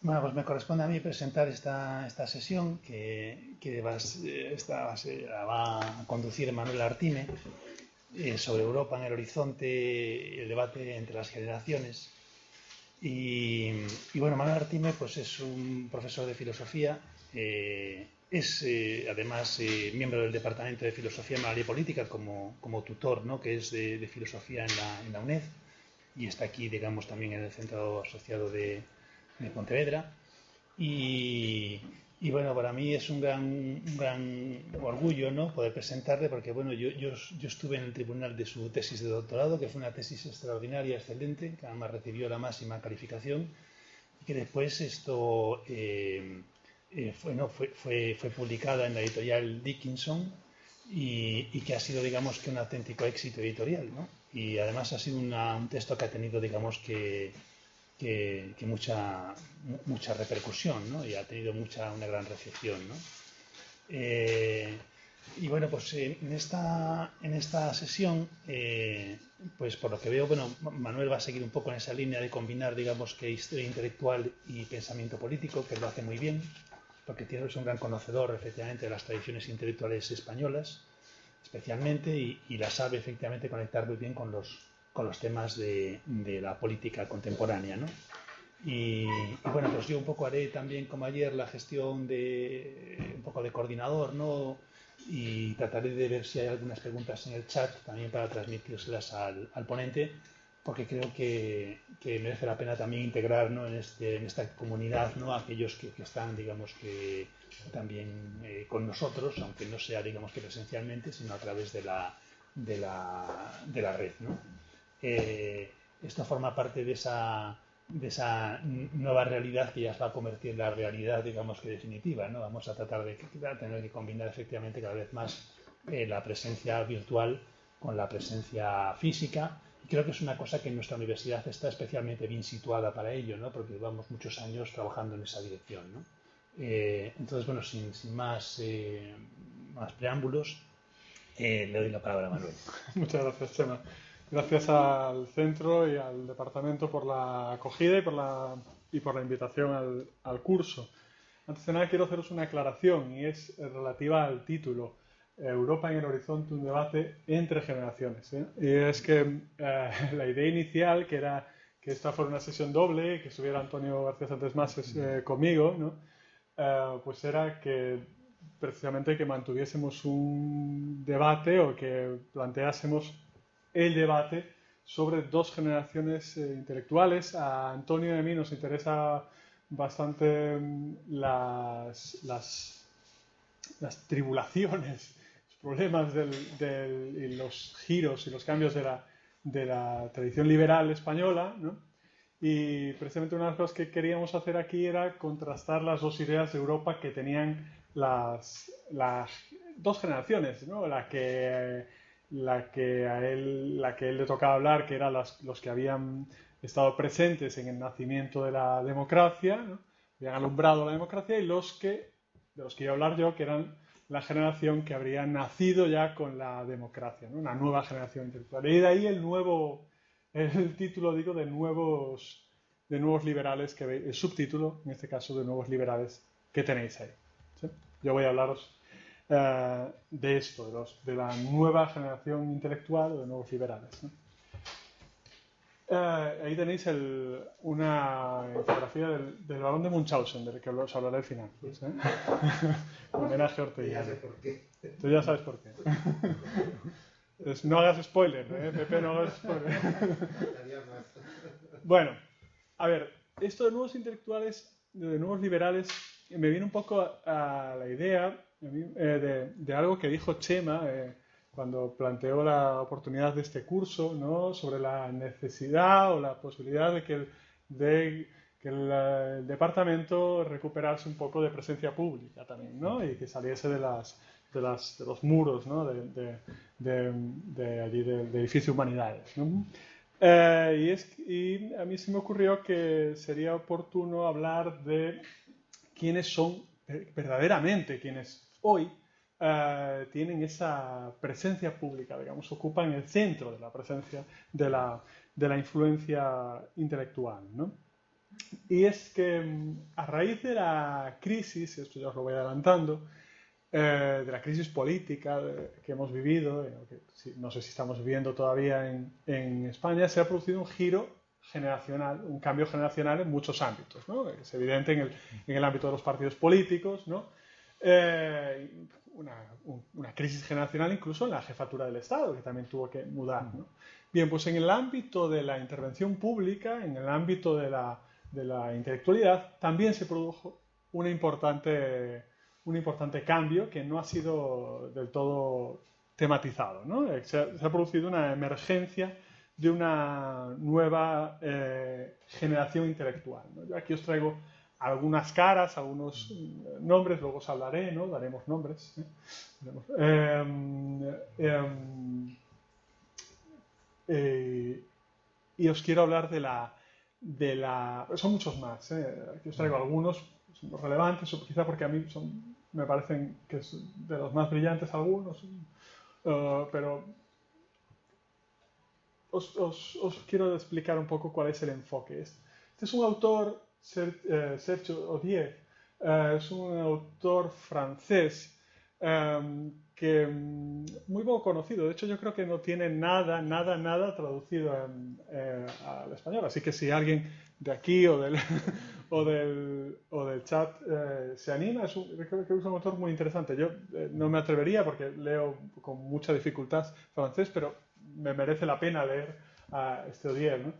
Bueno, pues me corresponde a mí presentar esta sesión que la va a conducir Manuel Artime sobre Europa en el horizonte y el debate entre las generaciones. Y bueno, Manuel Artime pues es un profesor de filosofía, es además miembro del Departamento de Filosofía Moral y Política como tutor, ¿no? Que es de filosofía en la UNED y está aquí, digamos, también en el Centro Asociado de Pontevedra. Y, y, bueno, para mí es un gran orgullo, ¿no? Poder presentarle, porque bueno, yo estuve en el tribunal de su tesis de doctorado, que fue una tesis extraordinaria, excelente, que además recibió la máxima calificación, y que después esto fue publicada en la editorial Dickinson y que ha sido, digamos, que un auténtico éxito editorial, ¿no? Y además ha sido un texto que ha tenido, digamos, que mucha repercusión, ¿no? Y ha tenido una gran recepción, ¿no? Eh, y bueno, pues en esta sesión, pues por lo que veo, bueno, Manuel va a seguir un poco en esa línea de combinar, digamos, que historia intelectual y pensamiento político, que lo hace muy bien, porque es un gran conocedor, efectivamente, de las tradiciones intelectuales españolas, especialmente, y la sabe, efectivamente, conectar muy bien con los temas de la política contemporánea, ¿no? Y bueno, pues yo un poco haré también como ayer la gestión de un poco de coordinador, ¿no? Y trataré de ver si hay algunas preguntas en el chat también para transmitírselas al ponente, porque creo que merece la pena también integrar, ¿no? En esta comunidad, ¿no? A aquellos que están, digamos, que también con nosotros, aunque no sea, digamos, que presencialmente, sino a través de la red, ¿no? Esto forma parte de esa nueva realidad que ya se va a convertir en la realidad, digamos que definitiva, ¿no? Vamos a tratar de tener que combinar efectivamente cada vez más la presencia virtual con la presencia física. Y creo que es una cosa que en nuestra universidad está especialmente bien situada para ello, ¿no? Porque llevamos muchos años trabajando en esa dirección, ¿no? Entonces, bueno, sin más preámbulos, le doy la palabra a Manuel. Muchas gracias, Chema. Gracias al centro y al departamento por la acogida y por la invitación al curso. Antes de nada quiero haceros una aclaración y es relativa al título. Europa en el horizonte, un debate entre generaciones, ¿eh? Y es que la idea inicial, que era que esta fuera una sesión doble, que estuviera Antonio García Santos Mases conmigo, ¿no? Pues era que precisamente que mantuviésemos un debate o que planteásemos el debate sobre dos generaciones intelectuales. A Antonio y a mí nos interesa bastante las tribulaciones, los problemas y los giros y los cambios de la tradición liberal española, ¿no? Y precisamente una de las cosas que queríamos hacer aquí era contrastar las dos ideas de Europa que tenían las dos generaciones, ¿no? La que a él le tocaba hablar, que eran los que habían estado presentes en el nacimiento de la democracia, ¿no? Habían alumbrado la democracia, y de los que iba a hablar yo, que eran la generación que habría nacido ya con la democracia, ¿no? Una nueva generación intelectual. Y de ahí el título, digo, de nuevos liberales, el subtítulo, en este caso, de nuevos liberales que tenéis ahí, ¿sí? Yo voy a hablaros de esto, de la nueva generación intelectual o de nuevos liberales, ¿no? Ahí tenéis una infografía del Barón de Munchausen, del que os hablaré al final, ¿sí? Homenaje a Ortega. Ya sé por qué. Tú ya sabes por qué. Entonces, no hagas spoiler, ¿eh? Pepe, no hagas spoiler. Bueno, a ver, esto de nuevos intelectuales, de nuevos liberales, me viene un poco a la idea de algo que dijo Chema cuando planteó la oportunidad de este curso, ¿no? Sobre la necesidad o la posibilidad de que el departamento recuperase un poco de presencia pública también, ¿no? Y que saliese de los muros, ¿no? de allí del edificio Humanidades, ¿no? Y a mí se me ocurrió que sería oportuno hablar de quiénes son verdaderamente quienes hoy tienen esa presencia pública, digamos, ocupan el centro de la presencia de la influencia intelectual, ¿no? Y es que a raíz de la crisis, esto ya os lo voy adelantando, de la crisis política que hemos vivido, que no sé si estamos viviendo todavía en España, se ha producido un giro generacional, un cambio generacional en muchos ámbitos, ¿no? Es evidente en el ámbito de los partidos políticos, ¿no? Una crisis generacional incluso en la jefatura del Estado, que también tuvo que mudar, ¿no? Bien, pues en el ámbito de la intervención pública, en el ámbito de la intelectualidad, también se produjo un importante cambio que no ha sido del todo tematizado, ¿no? Se ha producido una emergencia de una nueva generación intelectual, ¿no? Yo aquí os traigo algunas caras, algunos nombres, luego os hablaré, ¿no? Daremos nombres. Y os quiero hablar de la... Son muchos más, aquí os traigo algunos relevantes, o quizá porque a mí me parecen que es de los más brillantes algunos, pero os quiero explicar un poco cuál es el enfoque. Este es un autor, Serge Audier, es un autor francés que muy poco conocido. De hecho, yo creo que no tiene nada traducido al español. Así que si alguien de aquí o del chat se anima, creo que es un autor muy interesante. Yo no me atrevería porque leo con mucha dificultad francés, pero me merece la pena leer a este Audier, ¿no?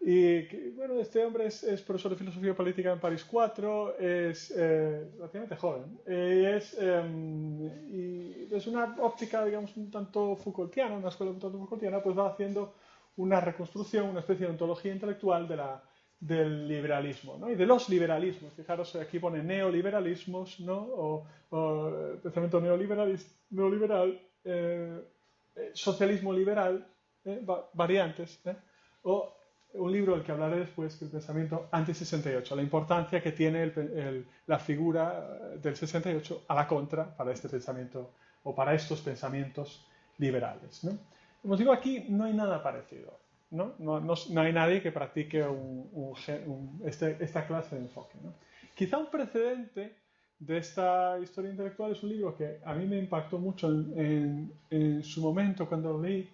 Y bueno, este hombre es profesor de filosofía política en París 4, es relativamente joven, y es una óptica, digamos, un tanto Foucaultiana, una escuela un tanto Foucaultiana, pues va haciendo una reconstrucción, una especie de ontología intelectual del liberalismo, ¿no? Y de los liberalismos. Fijaros, aquí pone neoliberalismos, ¿no? O pensamiento neoliberal, socialismo liberal, variantes, o un libro del que hablaré después, que es el pensamiento anti-68, la importancia que tiene la figura del 68 a la contra para este pensamiento o para estos pensamientos liberales, ¿no? Como os digo, aquí no hay nada parecido, ¿no? No hay nadie que practique esta clase de enfoque, ¿no? Quizá un precedente de esta historia intelectual es un libro que a mí me impactó mucho en su momento cuando lo leí,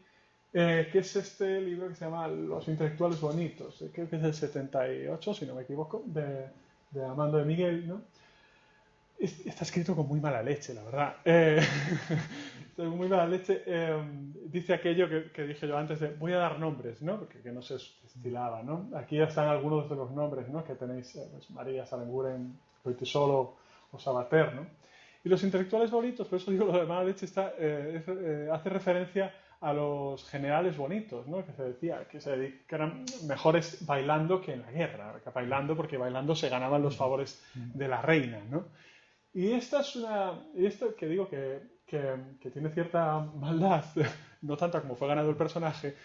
que es este libro que se llama Los intelectuales bonitos, creo que es del 78, si no me equivoco, de Armando de Miguel, ¿no? Está escrito con muy mala leche, la verdad. Con muy mala leche. Dice aquello que dije yo antes de voy a dar nombres, ¿no? Porque que no se estilaba, ¿no? Aquí están algunos de los nombres, ¿no? Que tenéis, pues María Salenguren, Goitisolo o Sabater, ¿no? Y los intelectuales bonitos, por eso digo lo de mala leche, hace referencia a los generales bonitos, ¿no? Que se decía que eran mejores bailando que en la guerra, porque bailando se ganaban los favores de la reina, ¿no? Y esta que digo que tiene cierta maldad, no tanta como fue ganado el personaje,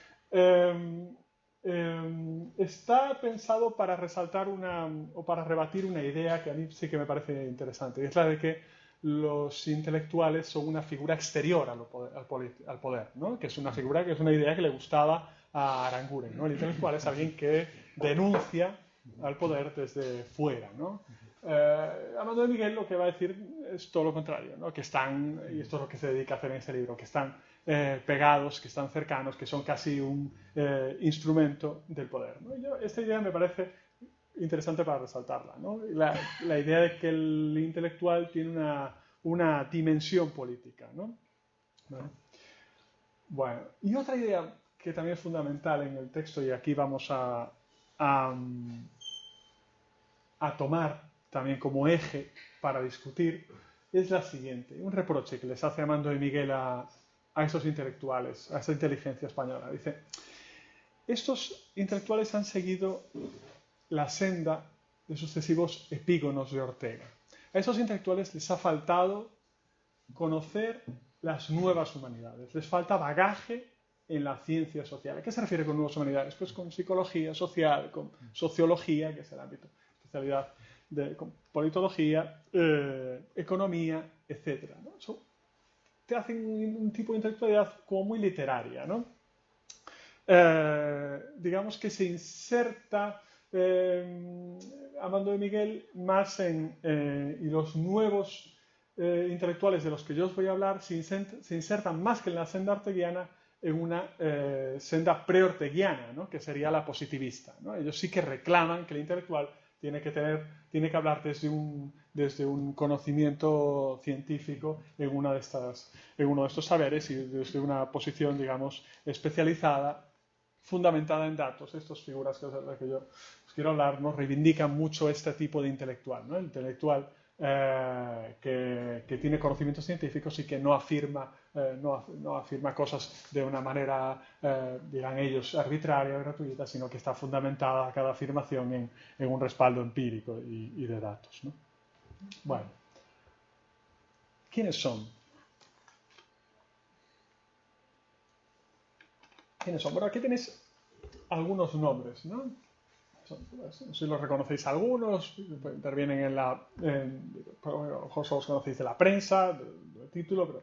está pensado para resaltar o para rebatir una idea que a mí sí que me parece interesante, y es la de que los intelectuales son una figura exterior al poder, ¿no? Que es una figura, que es una idea que le gustaba a Aranguren, ¿no? El intelectual es alguien que denuncia al poder desde fuera, ¿no? Armando de Miguel lo que va a decir es todo lo contrario, ¿no? Que están, y esto es lo que se dedica a hacer en ese libro, que están pegados, que están cercanos, que son casi un instrumento del poder, ¿no? Esta idea me parece interesante para resaltarla, ¿no? La idea de que el intelectual tiene una dimensión política, ¿no? Bueno, y otra idea que también es fundamental en el texto, y aquí vamos a tomar también como eje para discutir, es la siguiente. Un reproche que les hace Armando de Miguel a esos intelectuales, a esa inteligencia española. Dice, estos intelectuales han seguido la senda de sucesivos epígonos de Ortega. A esos intelectuales les ha faltado conocer las nuevas humanidades. Les falta bagaje en la ciencia social. ¿A qué se refiere con nuevas humanidades? Pues con psicología social, con sociología, que es el ámbito de especialidad con politología, economía, etc., ¿no? Son te hacen un tipo de intelectualidad como muy literaria, ¿no? Digamos que se inserta Amando de Miguel más y los nuevos intelectuales de los que yo os voy a hablar se insertan más que en la senda orteguiana en una senda pre-orteguiana, ¿no? Que sería la positivista, ¿no? Ellos sí que reclaman que el intelectual tiene que hablar desde un conocimiento científico en uno de estos saberes y desde una posición, digamos, especializada, fundamentada en datos. Estas figuras de las que yo os quiero hablar nos reivindican mucho este tipo de intelectual, ¿no? El intelectual que tiene conocimientos científicos y que no afirma cosas de una manera, dirán ellos, arbitraria o gratuita, sino que está fundamentada cada afirmación en un respaldo empírico y de datos, ¿no? Bueno, ¿quiénes son? Bueno, aquí tenéis algunos nombres, ¿no? No sé si los reconocéis algunos, intervienen a lo mejor solo os conocéis de la prensa, del título, pero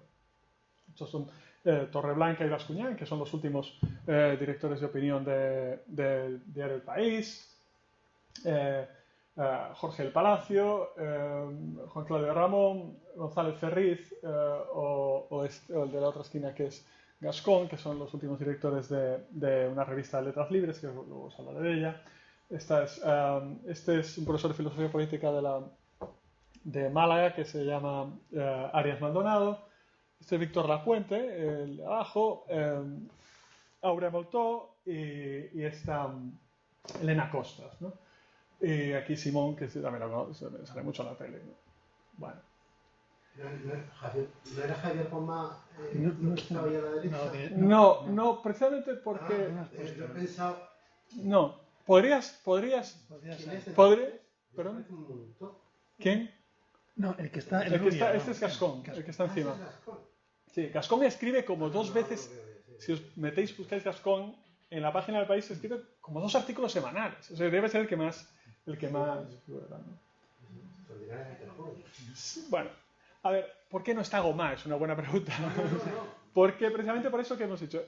estos son Torreblanca y Bascuñán, que son los últimos directores de opinión del diario El País, Jorge del Palacio, Juan Claudio Ramón, González Ferriz o el de la otra esquina que es Gascón, que son los últimos directores de una revista de letras libres, que luego os hablaré de ella. Este es un profesor de filosofía política de Málaga que se llama Arias Maldonado. Este es Víctor Lapuente, el de abajo, Aurea Moltó y esta Elena Costas, ¿no? Y aquí Simón, que también lo conoce, sale mucho en la tele, ¿no? Bueno. ¿No era Javier Pomá lo que estaba ahí a la derecha? No, precisamente porque... yo he pensado... No, podrías... ¿Perdón? ¿Quién? No, el que está... Este es Gascón, el que está encima. Sí, Gascón escribe como dos veces... Si os metéis, buscáis Gascón, en la página del País escribe como 2 artículos semanales. O sea, debe ser el que más... Bueno, a ver, ¿por qué no está Gomá? Es una buena pregunta. Porque precisamente por eso que hemos dicho.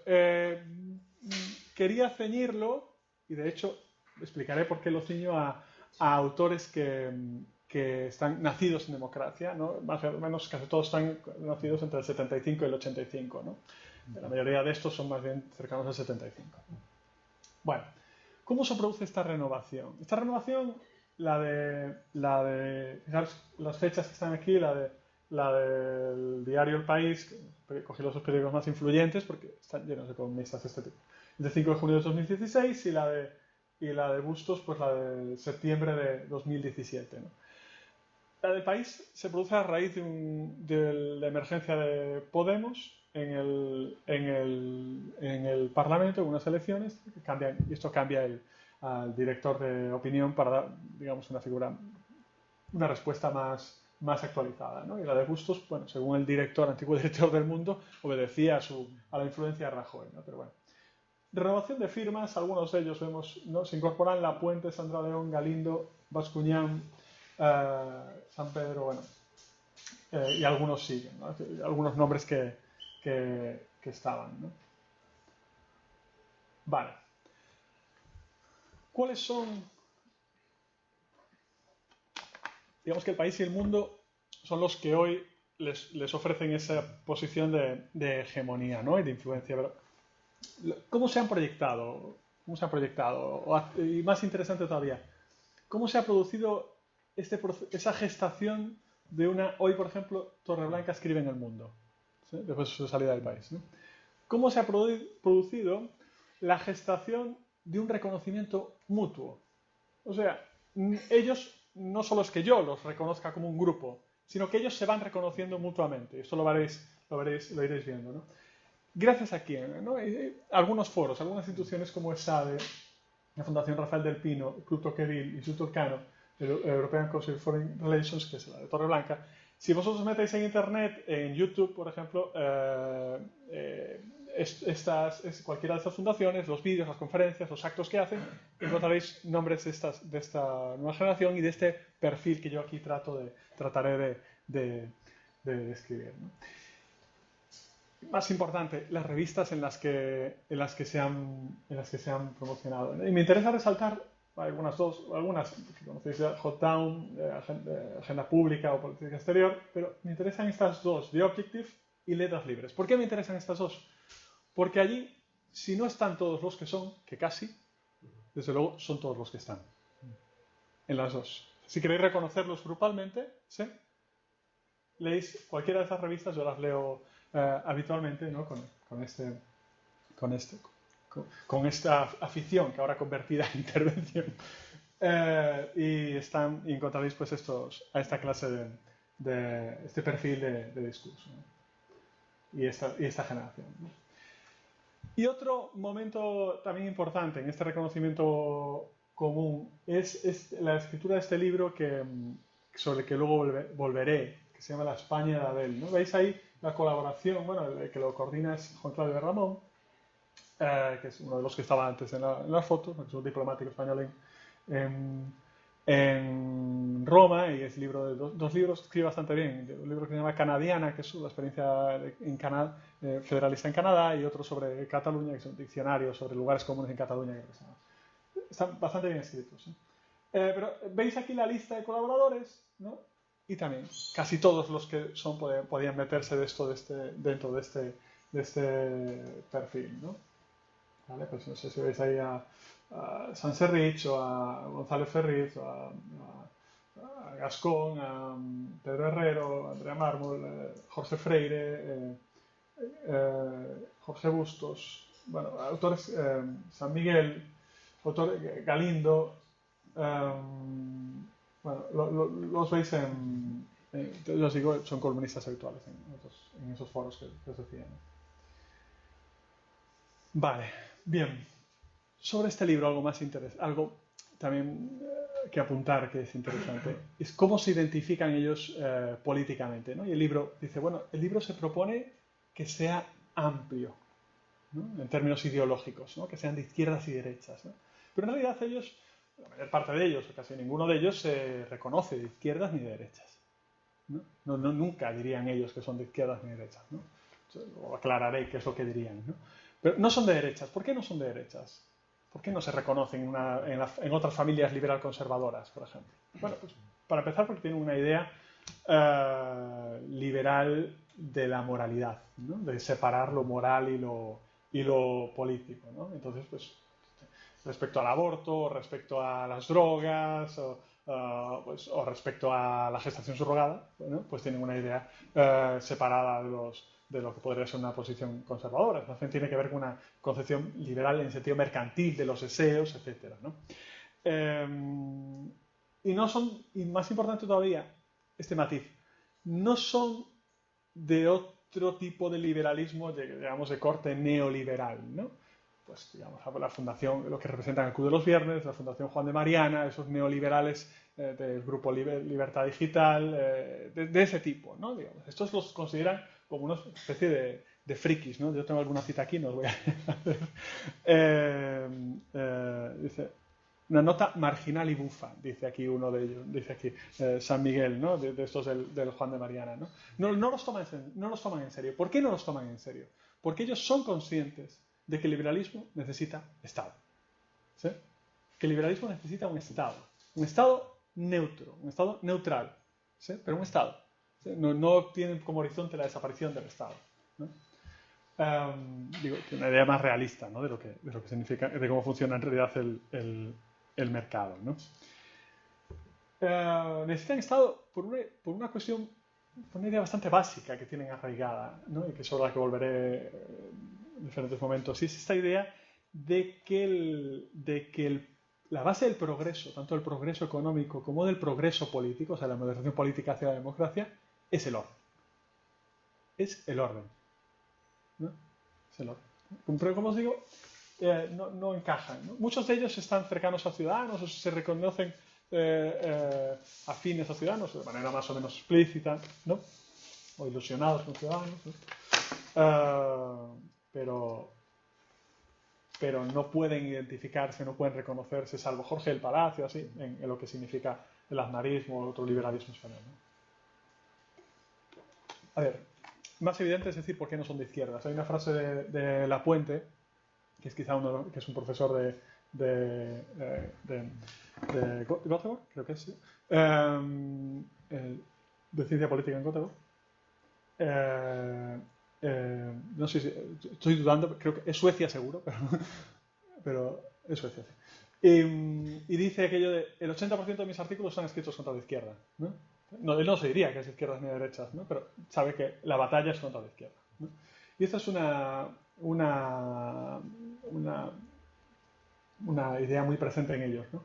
Quería ceñirlo, y de hecho explicaré por qué lo ciño a autores que están nacidos en democracia, ¿no? Más o menos casi todos están nacidos entre el 75 y el 85, ¿no? La mayoría de estos son más bien cercanos al 75. Bueno, ¿cómo se produce esta renovación? Esta renovación, fijaros las fechas que están aquí, la del diario El País, que cogí los periódicos más influyentes porque están llenos de columnistas de este tipo. Es de 5 de junio de 2016 y la de Bustos, pues la de septiembre de 2017, ¿no? La del País se produce a raíz de la emergencia de Podemos en el Parlamento, en unas elecciones, que cambian, y esto cambia al director de opinión para dar, digamos, una respuesta más actualizada, ¿no? Y la de Bustos, bueno, según el antiguo director del Mundo, obedecía a la influencia de Rajoy, ¿no? Pero bueno. Renovación de firmas, algunos de ellos vemos, ¿no? Se incorporan Lapuente, Sandra León, Galindo, Bascuñán, San Pedro, bueno, y algunos siguen, ¿no? Algunos nombres que estaban, ¿no? Vale. ¿Cuáles son? Digamos que El País y El Mundo son los que hoy les ofrecen esa posición de hegemonía, ¿no? Y de influencia. Pero, ¿cómo se han proyectado? Y más interesante todavía, ¿cómo se ha producido esa gestación de hoy, por ejemplo, Torreblanca escribe en El Mundo, ¿sí? Después de su salida del País, ¿no? ¿Cómo se ha producido la gestación de un reconocimiento mutuo? O sea, ellos, no solo es que yo los reconozca como un grupo, sino que ellos se van reconociendo mutuamente. Esto lo iréis viendo, ¿no? Gracias a quién, ¿no? Algunos foros, algunas instituciones como ESADE, la Fundación Rafael del Pino, Club Tocqueville, Instituto Elcano, el European Council for Foreign Relations, que es la de Torreblanca. Si vosotros os metéis en Internet, en YouTube, por ejemplo, cualquiera de estas fundaciones, los vídeos, las conferencias, los actos que hacen, encontraréis nombres de esta nueva generación y de este perfil que yo aquí trataré de describir, ¿no? más importante, las revistas en las que se han promocionado. Y me interesa resaltar algunas que conocéis ya, Hotdown, Agenda Pública o Política Exterior, pero me interesan estas dos, The Objective y Letras Libres. ¿Por qué me interesan estas dos? Porque allí, si no están todos los que son, que casi, desde luego son todos los que están. En las dos. Si queréis reconocerlos grupalmente, ¿sí? Leéis cualquiera de esas revistas, yo las leo habitualmente, ¿no? con esta afición que ahora convertida en intervención. Y encontraréis pues esta clase de este perfil de discurso, ¿no? y esta generación, ¿no? Y otro momento también importante en este reconocimiento común es la escritura de este libro sobre el que luego volveré, que se llama La España de Abel, ¿no? ¿Veis ahí la colaboración? Bueno, el que lo coordina es Juan Claudio de Ramón, que es uno de los que estaba antes en la foto, es un diplomático español en Roma, y es libro de dos libros que escribe bastante bien. Un libro que se llama Canadiana, que es la experiencia federalista en Canadá, y otro sobre Cataluña, que es un diccionario sobre lugares comunes en Cataluña. Están bastante bien escritos, ¿eh? Pero veis aquí la lista de colaboradores, ¿no? Y también casi todos los que podían meterse dentro de este perfil, ¿no? ¿Vale? Pues no sé si veis ahí a Sanserrich o a González Ferriz o a Gascón, a Pedro Herrero, a Andrea Mármol, Jorge Freire, Jorge Bustos, bueno, autores, San Miguel, Galindo, bueno, los veis yo os digo, son columnistas habituales en esos foros que os decía, ¿no? Vale, bien. Sobre este libro algo también que apuntar que es interesante, es cómo se identifican ellos políticamente, ¿no? Y el libro dice, bueno, el libro se propone que sea amplio, ¿no? En términos ideológicos, ¿no? Que sean de izquierdas y derechas, ¿no? Pero en realidad la mayor parte de ellos, o casi ninguno de ellos, se reconoce de izquierdas ni de derechas, ¿no? Nunca dirían ellos que son de izquierdas ni de derechas, ¿no? Lo aclararé qué es lo que dirían, ¿no? Pero no son de derechas. ¿Por qué no son de derechas? ¿Por qué no se reconocen en otras familias liberal-conservadoras, por ejemplo? Bueno, pues para empezar porque tienen una idea liberal de la moralidad, ¿no? De separar lo moral y lo político, ¿no? Entonces, pues, respecto al aborto, respecto a las drogas, o respecto a la gestación subrogada, bueno, pues tienen una idea separada de lo que podría ser una posición conservadora. Entonces tiene que ver con una concepción liberal en el sentido mercantil de los deseos, etc., ¿no? Y más importante todavía, este matiz, no son de otro tipo de liberalismo, digamos, de corte neoliberal, ¿no? Pues, digamos, la fundación, lo que representan el Club de los Viernes, la Fundación Juan de Mariana, esos neoliberales del Grupo Libertad Digital, de ese tipo, ¿no? Digamos, estos los consideran como una especie de frikis, ¿no? Yo tengo alguna cita aquí, no os voy a dice, una nota marginal y bufa, dice aquí uno de ellos, dice aquí San Miguel, ¿no? De estos del Juan de Mariana, ¿no? No los toman en serio. ¿Por qué no los toman en serio? Porque ellos son conscientes de que el liberalismo necesita Estado, ¿sí? Que el liberalismo necesita un Estado neutro, un Estado neutral, ¿sí? Pero un Estado, ¿sí? No tienen como horizonte la desaparición del Estado, ¿no? Digo, una idea más realista, ¿no? de lo que significa, de cómo funciona en realidad el mercado, ¿no? Necesitan Estado por una cuestión, por una idea bastante básica que tienen arraigada, ¿no? Y que sobre la que volveré en diferentes momentos, y es esta idea de que la base del progreso, tanto del progreso económico como del progreso político, o sea, la modernización política hacia la democracia, es el orden. Es el orden, ¿no? Es el orden. Pero como os digo, no encajan, ¿no? Muchos de ellos están cercanos a Ciudadanos o se reconocen afines a Ciudadanos de manera más o menos explícita, ¿no? O ilusionados con Ciudadanos, ¿no? Pero no pueden identificarse, no pueden reconocerse, salvo Jorge del Palacio, así, en lo que significa el aznarismo o otro liberalismo español, ¿no? A ver, más evidente es decir por qué no son de izquierdas. Hay una frase de Lapuente, que es quizá que es un profesor de Göteborg, creo que es, sí, de ciencia política en Göteborg. No sé si estoy dudando, creo que es Suecia seguro, pero es Suecia, sí. Y dice aquello de el 80% de mis artículos son escritos contra la izquierda, ¿no? No, él no se diría que es izquierdas ni derechas, ¿no? Pero sabe que la batalla es contra la izquierda, ¿no? Y esta es una idea muy presente en ellos, ¿no?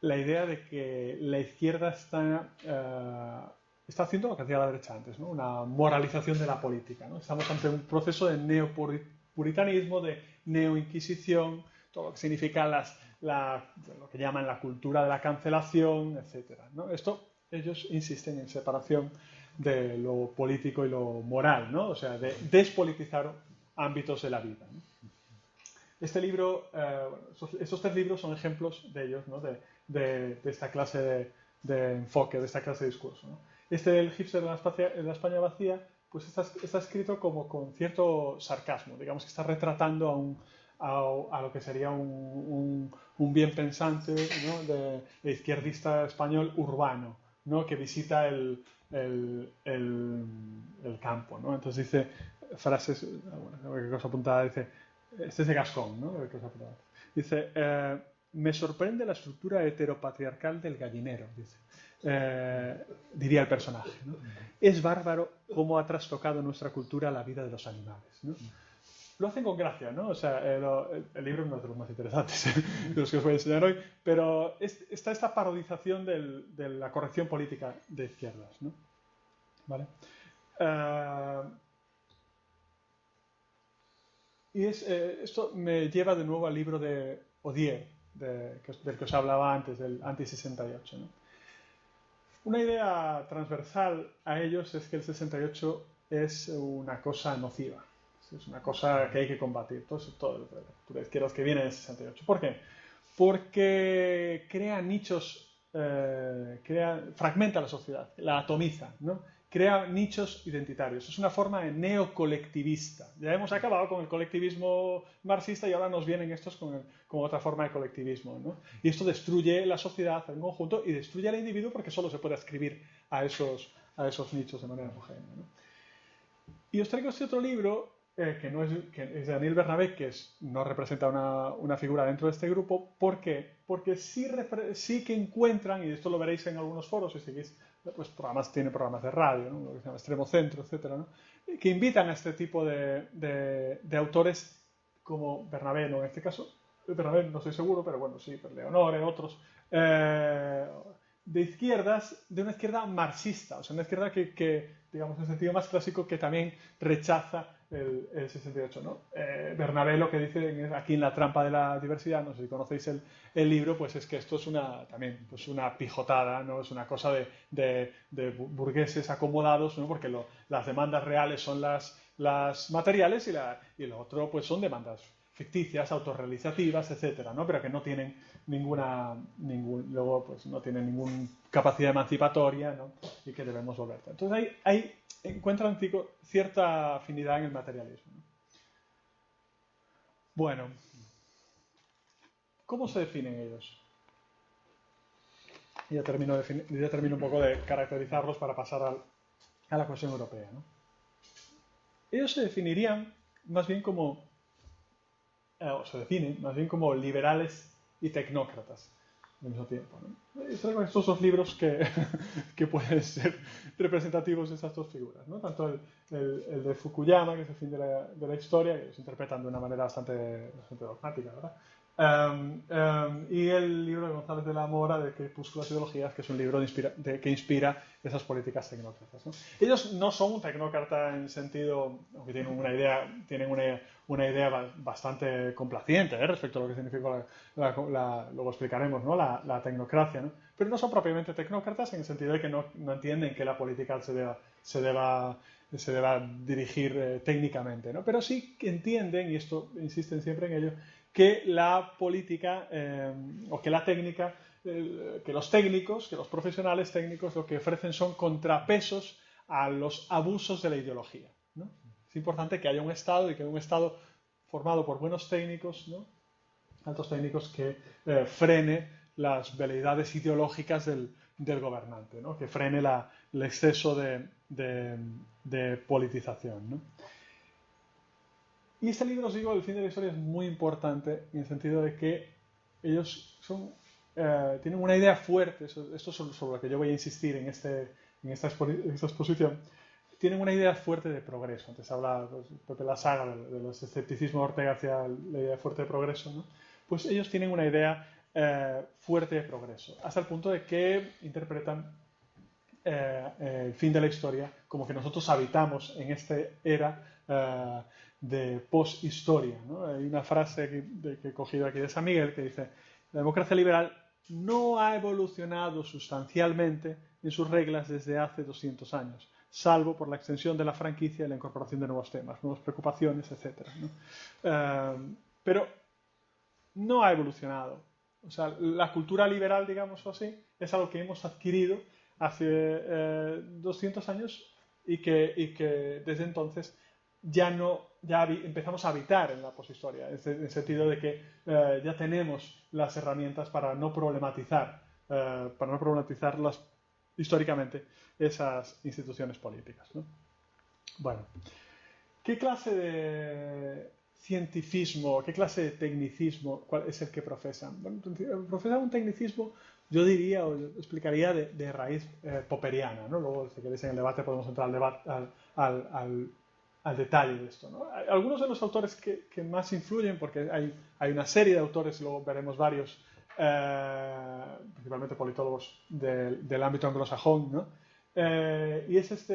La idea de que la izquierda está haciendo lo que hacía la derecha antes, ¿no? Una moralización de la política, ¿no? Estamos ante un proceso de neopuritanismo, de neoinquisición, todo lo que significa lo que llaman la cultura de la cancelación, etc., ¿no? Ellos insisten en separación de lo político y lo moral, ¿no? O sea, de despolitizar ámbitos de la vida, ¿no? Este libro, estos 3 libros son ejemplos de ellos, ¿no? de esta clase de enfoque, de esta clase de discurso, ¿no? El hipster en la España vacía, pues está escrito como con cierto sarcasmo, digamos que está retratando a lo que sería un bien pensante, ¿no? de izquierdista español urbano, ¿no? Que visita el campo, ¿no? Entonces dice frases, bueno, qué cosa apuntada, dice, este es de Gascón, ¿no? Dice, me sorprende la estructura heteropatriarcal del gallinero, dice. Diría el personaje, ¿no? Es bárbaro cómo ha trastocado nuestra cultura la vida de los animales, ¿no? Lo hacen con gracia, ¿no? O sea, el libro no es de los más interesantes de los que os voy a enseñar hoy, pero está esta parodización de la corrección política de izquierdas, ¿no? ¿Vale? Y esto me lleva de nuevo al libro de Odier, del que os hablaba antes, del Anti-68, ¿no? Una idea transversal a ellos es que el 68 es una cosa nociva, es una cosa que hay que combatir. Todo la cultura de izquierdas que viene del 68. ¿Por qué? Porque crea nichos, fragmenta la sociedad, la atomiza, ¿no? Crea nichos identitarios. Es una forma de neocolectivista. Ya hemos acabado con el colectivismo marxista y ahora nos vienen estos con otra forma de colectivismo, ¿no? Y esto destruye la sociedad en conjunto y destruye al individuo porque solo se puede adscribir a esos nichos de manera homogénea, ¿no? Y os traigo este otro libro que es de Daniel Bernabé, que no representa una figura dentro de este grupo. ¿Por qué? Porque sí que encuentran, y esto lo veréis en algunos foros, si seguís, pues tiene programas de radio, ¿no? Lo que se llama Extremo Centro, etcétera, ¿no? Que invitan a este tipo de autores como Bernabé, no en este caso, Bernabé no estoy seguro, pero bueno, sí, Leonore, otros, de izquierdas, de una izquierda marxista, o sea, una izquierda que digamos, en el sentido más clásico, que también rechaza el 68, ¿no? Bernabé lo que dice aquí en La trampa de la diversidad, no sé si conocéis el libro, pues es que esto es también pues una pijotada, ¿no? Es una cosa de burgueses acomodados, ¿no? Porque las demandas reales son las materiales y lo otro pues son demandas ficticias, autorrealizativas, etcétera, ¿no? Pero que no tienen luego pues no tienen ninguna capacidad emancipatoria, ¿no? Y que debemos volver. Entonces ahí encuentran cierta afinidad en el materialismo, ¿no? Bueno, ¿cómo se definen ellos? Ya termino un poco de caracterizarlos para pasar a la cuestión europea, ¿no? Ellos se definirían más bien se definen más bien como liberales y tecnócratas al mismo tiempo, ¿no? Y traigo estos 2 libros que pueden ser representativos de esas 2 figuras, ¿no? Tanto el de Fukuyama, que es el fin de la historia, que se interpretan de una manera bastante dogmática, ¿verdad? Y el libro de González de la Mora, de Crepúsculas y Ideologías, que es un libro que inspira esas políticas tecnócratas, ¿no? Ellos no son un tecnócrata en sentido, aunque tienen una idea bastante complaciente, respecto a lo que significa luego explicaremos, ¿no? la tecnocracia, ¿no? Pero no son propiamente tecnócratas en el sentido de que no entienden que la política se deba dirigir técnicamente, ¿no? Pero sí que entienden, y esto insisten siempre en ello, que la política o que la técnica, que los técnicos, que los profesionales técnicos lo que ofrecen son contrapesos a los abusos de la ideología, Es importante que haya un Estado y que haya un Estado formado por buenos técnicos, ¿no? Altos técnicos que frene las veleidades ideológicas del gobernante, ¿no? Que frene el exceso de politización, ¿no? Y este libro, os digo, El fin de la historia es muy importante en el sentido de que ellos tienen una idea fuerte, esto es sobre lo que yo voy a insistir en esta exposición, tienen una idea fuerte de progreso. Antes hablaba pues, Pepe Lasaga de los escepticismos de Ortega hacia la idea fuerte de progreso, ¿no? Pues ellos tienen una idea fuerte de progreso, hasta el punto de que interpretan el fin de la historia como que nosotros habitamos en esta era de post-historia, ¿no? Hay una frase que he cogido aquí de San Miguel que dice: la democracia liberal no ha evolucionado sustancialmente en sus reglas desde hace 200 años, salvo por la extensión de la franquicia y la incorporación de nuevos temas, nuevas preocupaciones, etc., ¿no? Pero no ha evolucionado. O sea, la cultura liberal, digamos así, es algo que hemos adquirido hace 200 años y que desde entonces ya empezamos a habitar en la poshistoria, en el sentido de que ya tenemos las herramientas para no problematizar históricamente esas instituciones políticas, ¿no? Bueno, ¿qué clase de cientificismo, qué clase de tecnicismo cuál es el que profesan? Bueno, profesan un tecnicismo, yo diría, o yo explicaría, de raíz popperiana, ¿no? Luego, si queréis, en el debate podemos entrar al detalle de esto, ¿no? Algunos de los autores que más influyen, porque hay una serie de autores, luego veremos varios, principalmente politólogos del ámbito anglosajón, ¿no? Y es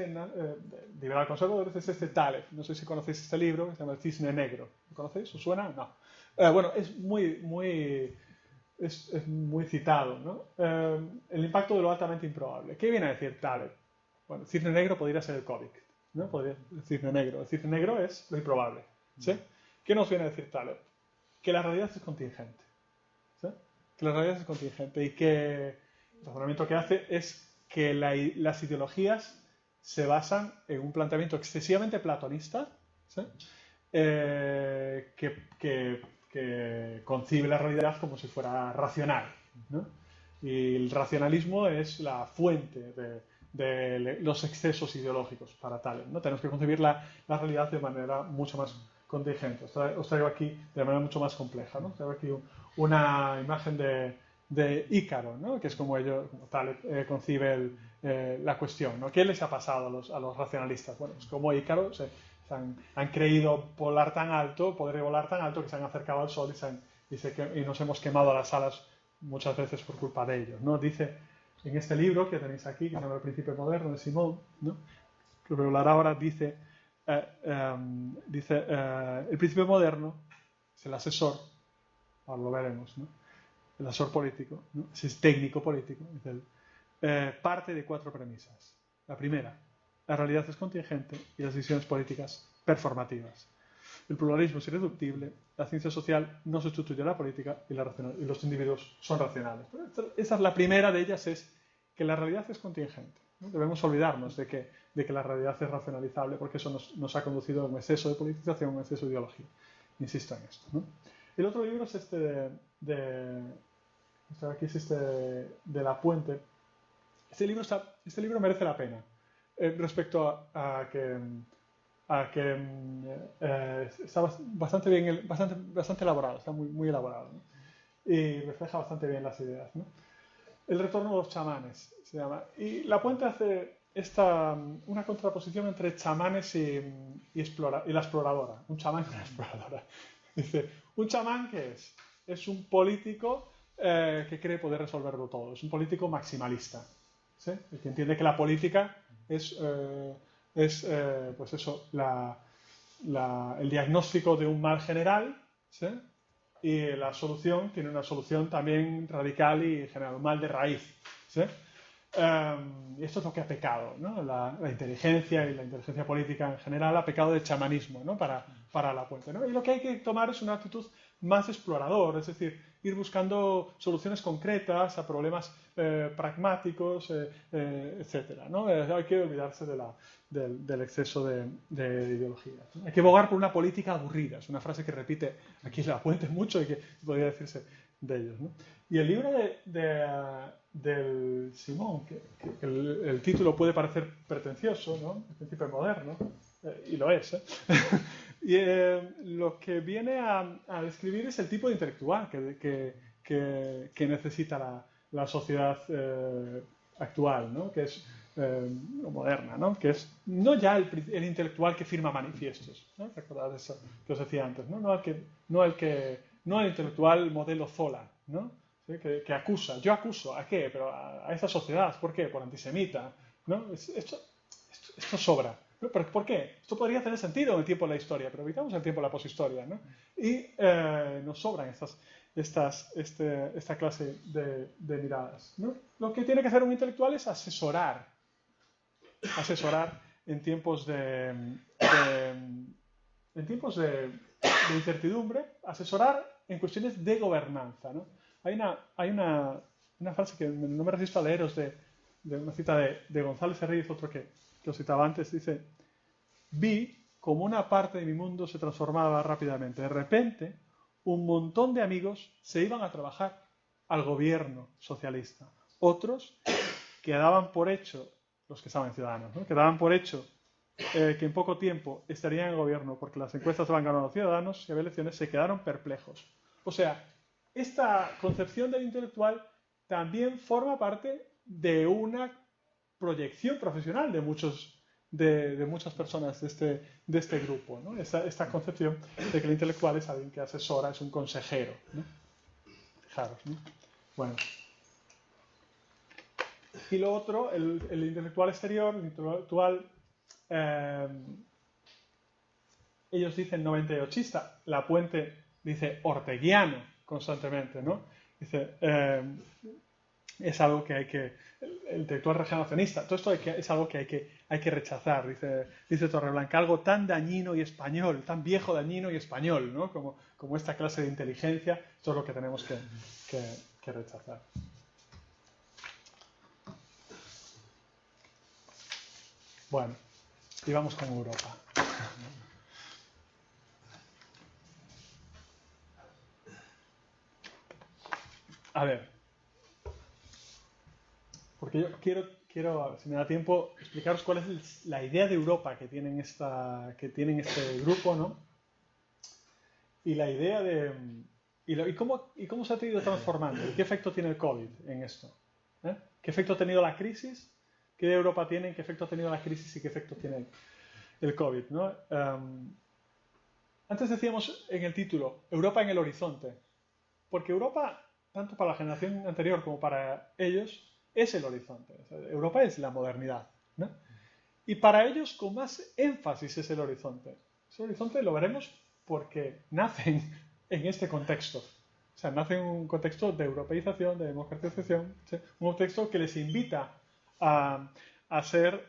liberal conservador, es Taleb. No sé si conocéis este libro, que se llama El Cisne Negro. ¿Lo conocéis? ¿Os suena? No. Bueno, es muy citado, ¿no? El impacto de lo altamente improbable. ¿Qué viene a decir Taleb? Bueno, el cisne negro podría ser el COVID, ¿no? El cisne negro. El cisne negro es lo improbable, ¿sí? ¿Qué nos viene a decir Taleb? Que la realidad es contingente, ¿sí? Que la realidad es contingente y que el razonamiento que hace es que las ideologías se basan en un planteamiento excesivamente platonista, ¿sí? Que concibe la realidad como si fuera racional, ¿no? Y el racionalismo es la fuente de los excesos ideológicos para Taleb, ¿no? Tenemos que concebir la realidad de manera mucho más contingente. Os traigo aquí de manera mucho más compleja, ¿no? Os traigo aquí una imagen de Ícaro, ¿no? Que es como Taleb concibe la cuestión, ¿no? ¿Qué les ha pasado a los racionalistas? Bueno, pues como Ícaro han creído volar tan alto, poder volar tan alto, que se han acercado al sol y nos hemos quemado las alas muchas veces por culpa de ellos, ¿no? Dice en este libro que tenéis aquí, que se llama El Príncipe Moderno, de Simón, ¿no? Que voy a hablar ahora, dice el Príncipe Moderno es el asesor, ahora lo veremos, ¿no? El asesor político, ¿no? Es técnico político, parte de 4 premisas. La primera: la realidad es contingente y las decisiones políticas performativas. El pluralismo es irreductible, la ciencia social no sustituye a la política y los individuos son racionales. Esa es la primera de ellas, es que la realidad es contingente, ¿no? Debemos olvidarnos de que la realidad es racionalizable, porque eso nos ha conducido a un exceso de politización, un exceso de ideología. Insisto en esto, ¿no? El otro libro es este de La Puente. Este libro merece la pena respecto a que está bastante bien, bastante elaborado, está muy elaborado, ¿no? Y refleja bastante bien las ideas, ¿no? El retorno de los chamanes se llama. Y La Puente hace una contraposición entre chamanes y la exploradora. Un chamán y una exploradora. Dice, un chamán, ¿qué es? Es un político que cree poder resolverlo todo. Es un político maximalista, ¿sí? El que entiende que la política es pues eso, el diagnóstico de un mal general, ¿sí? Y la solución tiene una solución también radical y general, un mal de raíz, ¿sí? Y esto es lo que ha pecado, ¿no? La inteligencia y la inteligencia política en general ha pecado de chamanismo, ¿no? Para La Puente, ¿no? Y lo que hay que tomar es una actitud más explorador, es decir, Ir buscando soluciones concretas a problemas pragmáticos, etcétera, ¿no? Hay que olvidarse del exceso de ideologías, ¿no? Hay que abogar por una política aburrida. Es una frase que repite aquí La Puente mucho y que podría decirse de ellos, ¿no? Y el libro del Simón, que el título puede parecer pretencioso, ¿no? El principio moderno, y lo es, ¿eh? Y lo que viene a describir es el tipo de intelectual que necesita la sociedad actual, ¿no? Que es moderna, ¿no? Que es no ya el intelectual que firma manifiestos, ¿no? Recordad eso que os decía antes, ¿no? No el intelectual modelo Zola, ¿no? ¿Sí? Que acusa. Yo acuso. ¿A qué? Pero a esta sociedad. ¿Por qué? Por antisemita, ¿no? Esto sobra. ¿Pero por qué? Esto podría tener sentido en el tiempo de la historia, pero evitamos el tiempo de la poshistoria, ¿no? Y nos sobran esta clase de miradas, ¿no? Lo que tiene que hacer un intelectual es asesorar en tiempos de incertidumbre, asesorar en cuestiones de gobernanza, ¿no? Hay una frase que no me resisto a leeros de una cita de González Herríz, otro que os citaba antes, dice: vi como una parte de mi mundo se transformaba rápidamente. De repente, un montón de amigos se iban a trabajar al gobierno socialista. Otros que daban por hecho, los que estaban ciudadanos, ¿no? Que daban por hecho que en poco tiempo estarían en el gobierno porque las encuestas van ganando los ciudadanos y había elecciones, se quedaron perplejos. O sea, esta concepción del intelectual también forma parte de una proyección profesional de muchas personas de este grupo, ¿no? Esta concepción de que el intelectual es alguien que asesora, es un consejero, ¿no? Fijaros, ¿no? Bueno. Y lo otro, el intelectual exterior, el intelectual, ellos dicen 98ista, La Puente dice orteguiano constantemente, ¿no? Dice, es algo que hay que, el intelectual regeneracionista, todo esto es algo que hay que rechazar, dice Torreblanca, algo tan dañino y español, tan viejo, dañino y español, ¿no? Como esta clase de inteligencia, esto es lo que tenemos que rechazar. Bueno, y vamos con Europa. A ver, porque yo quiero, si me da tiempo, explicaros cuál es la idea de Europa que tienen este grupo, ¿no? Y la idea de... Y cómo se ha ido transformando, y qué efecto tiene el COVID en esto. ¿Qué efecto ha tenido la crisis? ¿Qué idea de Europa tienen? ¿Qué efecto ha tenido la crisis y qué efecto tiene el COVID, ¿no? Antes decíamos en el título, Europa en el horizonte. Porque Europa, tanto para la generación anterior como para ellos, es el horizonte. O sea, Europa es la modernidad, ¿no? Y para ellos con más énfasis es el horizonte. Ese horizonte lo veremos porque nacen en este contexto. O sea, nacen en un contexto de europeización, de democratización, ¿sí? Un contexto que les invita a ser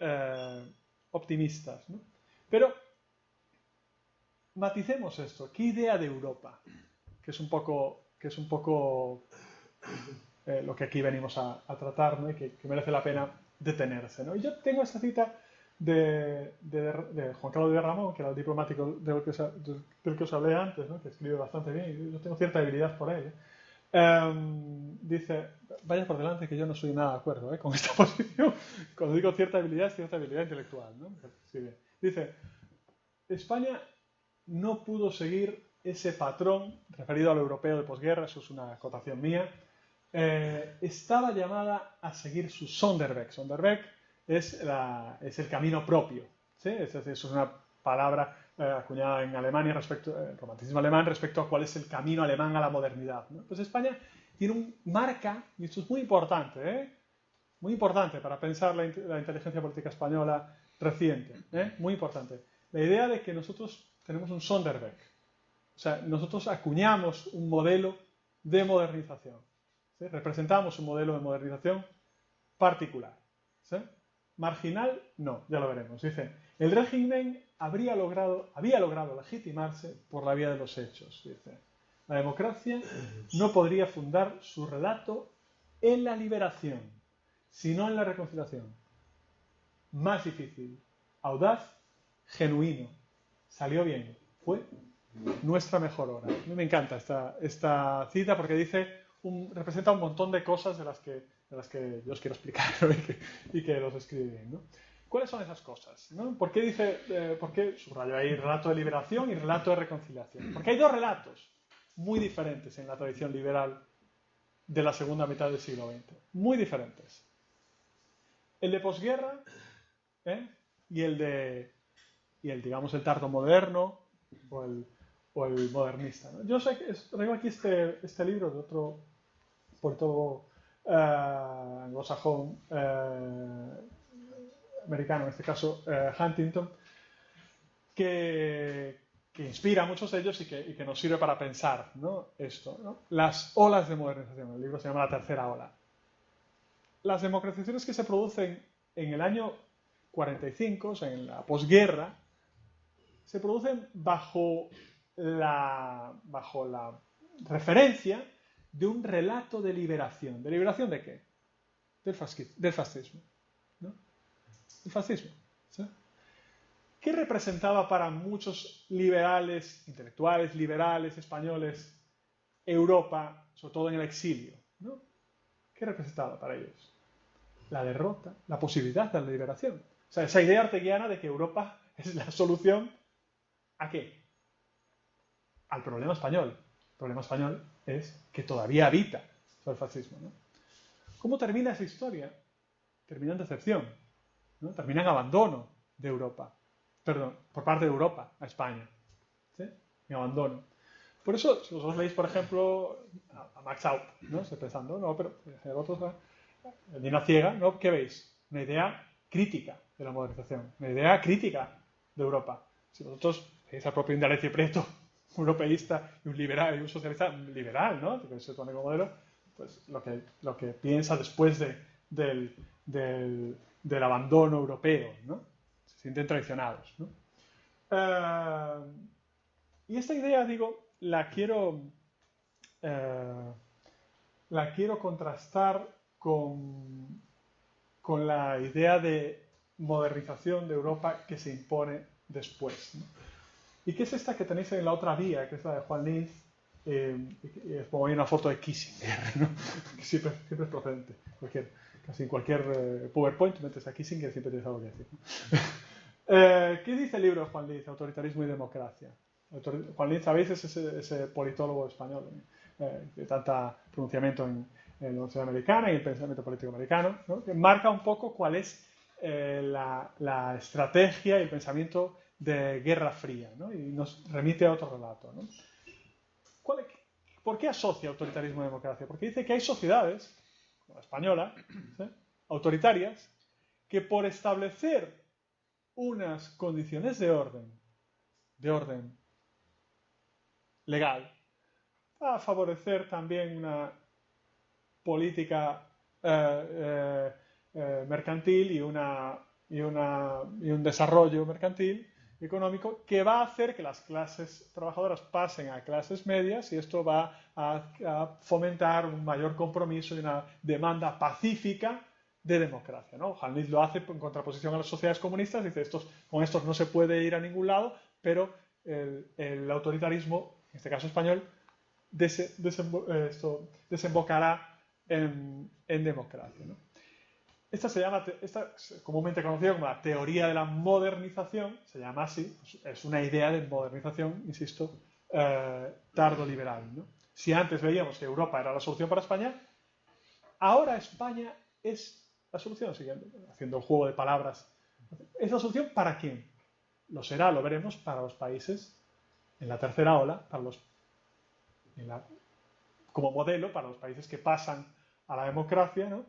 optimistas, ¿no? Pero maticemos esto. ¿Qué idea de Europa? Que es un poco lo que aquí venimos a tratar, ¿no? Y que merece la pena detenerse, ¿no? Y yo tengo esta cita de Juan Carlos de Ramón, que era el diplomático del que os hablé antes, ¿no? Que escribe bastante bien, y yo tengo cierta debilidad por él. Dice, vaya por delante que yo no soy nada de acuerdo con esta posición. Cuando digo cierta habilidad, es cierta habilidad intelectual, ¿no? Sí, bien. Dice, España no pudo seguir ese patrón referido al europeo de posguerra, eso es una acotación mía, estaba llamada a seguir su Sonderweg. Sonderweg es el camino propio, ¿sí? Eso es una palabra acuñada en Alemania romanticismo alemán, respecto a cuál es el camino alemán a la modernidad, ¿no? Pues España tiene marca, y esto es muy importante, muy importante para pensar la inteligencia política española reciente, muy importante, la idea de que nosotros tenemos un Sonderweg. O sea, nosotros acuñamos un modelo de modernización, ¿sí? Representamos un modelo de modernización particular, ¿sí? Marginal, no, ya lo veremos. Dice, el régimen había logrado legitimarse por la vía de los hechos, dice. La democracia no podría fundar su relato en la liberación, sino en la reconciliación. Más difícil, audaz, genuino. Salió bien. Fue nuestra mejor hora. A mí me encanta esta cita porque representa un montón de cosas de las que yo os quiero explicar, ¿no? y que los escribe bien, ¿no? ¿Cuáles son esas cosas? ¿No? ¿Por qué subrayo ahí relato de liberación y relato de reconciliación? Porque hay dos relatos muy diferentes en la tradición liberal de la segunda mitad del siglo XX. Muy diferentes. El de posguerra, y el digamos, el tardo moderno o el modernista, ¿no? Yo traigo aquí este libro de otro politólogo anglosajón americano, en este caso Huntington, que inspira a muchos de ellos y que nos sirve para pensar, ¿no? Esto, ¿no? Las olas de modernización. El libro se llama La tercera ola. Las democratizaciones que se producen en el año 45, o sea, en la posguerra, se producen bajo la referencia de un relato de liberación. ¿De liberación de qué? Del fascismo. ¿No? El fascismo. ¿Sí? ¿Qué representaba para muchos liberales, intelectuales, liberales, españoles, Europa, sobre todo en el exilio? ¿No? ¿Qué representaba para ellos? La derrota, la posibilidad de la liberación. O sea, esa idea arteguiana de que Europa es la solución ¿a qué? Al problema español. El problema español es que todavía habita el fascismo, ¿no? ¿Cómo termina esa historia? Termina en decepción, ¿no? Termina en abandono de Europa. Perdón, por parte de Europa a España. ¿Sí? En abandono. Por eso, si vosotros leéis, por ejemplo, a Max Out, ¿no? Estoy pensando, no, pero el otro, Línea Ciega, ¿no? ¿Qué veis? Una idea crítica de la modernización, una idea crítica de Europa. Si vosotros veis al propio Indalecio Prieto, un europeísta y un liberal y un socialista liberal, ¿no? Que se pone como modelo, pues lo que piensa después del abandono europeo, ¿no? Se sienten traicionados, ¿no? Y esta idea, digo, la quiero contrastar con la idea de modernización de Europa que se impone después, ¿no? ¿Y qué es esta que tenéis en la otra vía, que es la de Juan Linz? Es como hay una foto de Kissinger, ¿no? Que siempre es procedente. Casi en cualquier PowerPoint metes a Kissinger y siempre tienes algo que decir, ¿no? ¿Qué dice el libro de Juan Linz, Autoritarismo y Democracia? Juan Linz, ¿sabéis? Es ese politólogo español de tanta pronunciamiento en la Universidad Americana y el pensamiento político americano, ¿no? Que marca un poco cuál es la estrategia y el pensamiento de Guerra Fría, ¿no? Y nos remite a otro relato, ¿no? ¿Por qué asocia autoritarismo y democracia? Porque dice que hay sociedades, como la española, ¿sí?, autoritarias, que por establecer unas condiciones de orden legal, a favorecer también una política mercantil y un desarrollo mercantil y económico que va a hacer que las clases trabajadoras pasen a clases medias, y esto va a fomentar un mayor compromiso y una demanda pacífica de democracia, ¿no? Juan Linz lo hace en contraposición a las sociedades comunistas, dice con estos no se puede ir a ningún lado, pero el autoritarismo, en este caso español, desembocará en democracia, ¿no? Esta es comúnmente conocida como la teoría de la modernización, se llama así, es una idea de modernización, insisto, tardo-liberal, ¿no? Si antes veíamos que Europa era la solución para España, ahora España es la solución, haciendo el juego de palabras. ¿Es la solución para quién? Lo será, lo veremos, para los países en la tercera ola, como modelo para los países que pasan a la democracia, ¿no?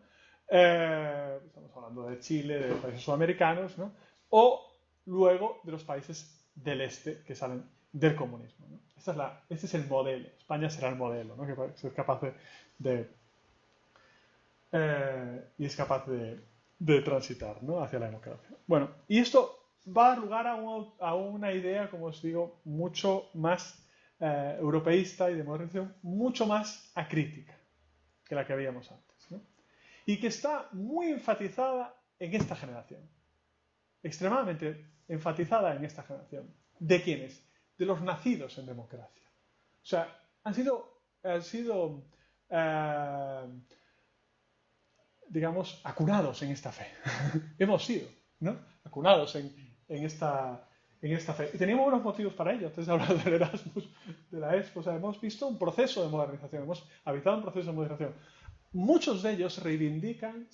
Estamos hablando de Chile, de países sudamericanos, ¿no? O luego de los países del este que salen del comunismo, ¿no? Este es el modelo. España será el modelo, ¿no? Que es capaz y es capaz de transitar, ¿no?, hacia la democracia. Bueno, y esto va a dar lugar a una idea, como os digo, mucho más europeísta y de modernización mucho más acrítica que la que habíamos antes, ¿no? Y que está muy enfatizada en esta generación, extremadamente enfatizada en esta generación. ¿De quiénes? De los nacidos en democracia. O sea, han sido digamos, acunados en esta fe. Hemos sido, ¿no? Acunados en esta fe. Y teníamos unos motivos para ello. Antes de hablar del Erasmus, de la ESPO, o sea, hemos visto un proceso de modernización, hemos habitado un proceso de modernización. Muchos de ellos se reivindican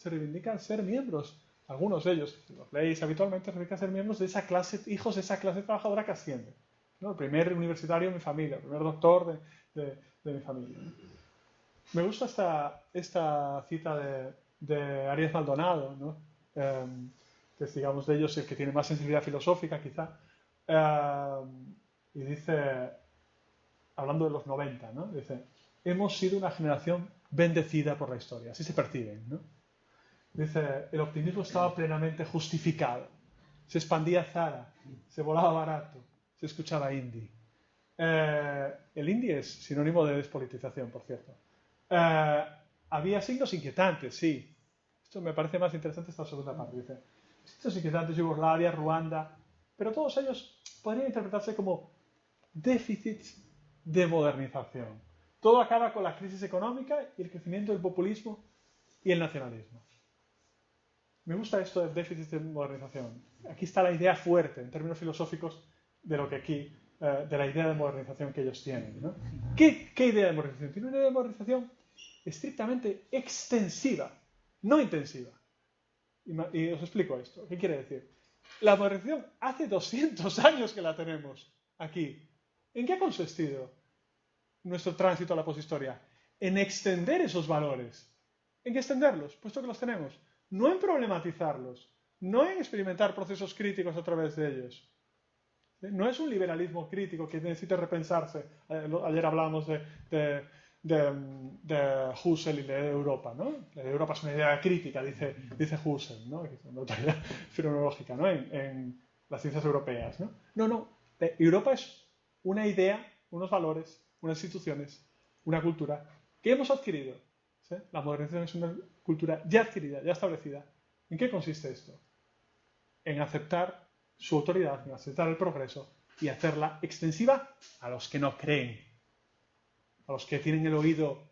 ser miembros, algunos de ellos, si los leéis habitualmente, reivindican ser miembros de esa clase, hijos de esa clase trabajadora que asciende, ¿no? El primer universitario de mi familia, el primer doctor de mi familia, ¿no? Me gusta esta cita de Arias Maldonado, ¿no? Que es, digamos, de ellos el que tiene más sensibilidad filosófica, quizá, y dice, hablando de los 90, ¿no? Dice, hemos sido una generación bendecida por la historia, así se perciben, ¿no? Dice, el optimismo estaba plenamente justificado, se expandía Zara, se volaba barato, se escuchaba indie. El indie es sinónimo de despolitización, por cierto. Había signos inquietantes, sí. Esto me parece más interesante esta segunda parte. Dice, signos inquietantes, Yugoslavia, Ruanda, pero todos ellos podrían interpretarse como déficits de modernización. Todo acaba con la crisis económica y el crecimiento del populismo y el nacionalismo. Me gusta esto de déficits de modernización. Aquí está la idea fuerte, en términos filosóficos, de lo que aquí, de la idea de modernización que ellos tienen, ¿no? ¿Qué idea de modernización? Tiene una idea de modernización estrictamente extensiva, no intensiva. Y os explico esto. ¿Qué quiere decir? La modernización hace 200 años que la tenemos aquí. ¿En qué ha consistido nuestro tránsito a la poshistoria? En extender esos valores. ¿En qué extenderlos? Puesto que los tenemos. No en problematizarlos. No en experimentar procesos críticos a través de ellos. No es un liberalismo crítico que necesite repensarse. Ayer hablábamos de Husserl y de Europa, ¿no? Europa es una idea crítica, dice Husserl, ¿no? Es una autoridad fenomenológica, ¿no? En las ciencias europeas, ¿no? No. Europa es una idea, unos valores, unas instituciones, una cultura que hemos adquirido. ¿Sí? La modernización es una cultura ya adquirida, ya establecida. ¿En qué consiste esto? En aceptar su autoridad, en aceptar el progreso y hacerla extensiva a los que no creen, a los que tienen el oído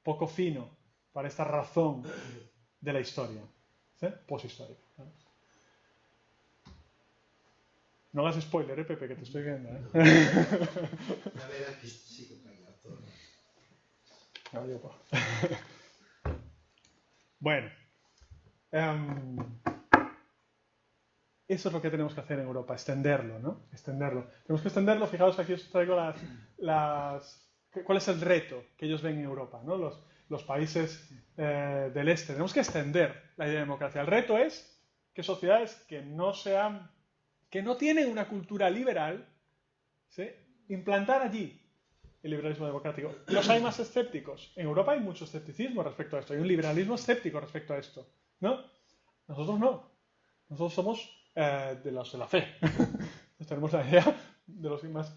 poco fino para esta razón de la historia, ¿sí? Poshistórica. No hagas spoiler, Pepe, que te estoy viendo, ¿eh? La verdad es que sí que calla todo. Bueno, eso es lo que tenemos que hacer en Europa, extenderlo, ¿no? Extenderlo. Tenemos que extenderlo, fijaos que aquí os traigo ¿cuál es el reto que ellos ven en Europa, ¿no? Los países del este. Tenemos que extender la idea de democracia. El reto es que sociedades que no tienen una cultura liberal, ¿sí? Implantar allí el liberalismo democrático. Los hay más escépticos. En Europa hay mucho escepticismo respecto a esto. Hay un liberalismo escéptico respecto a esto, ¿no? Nosotros no. Nosotros somos de los de la fe. Tenemos la idea de los más...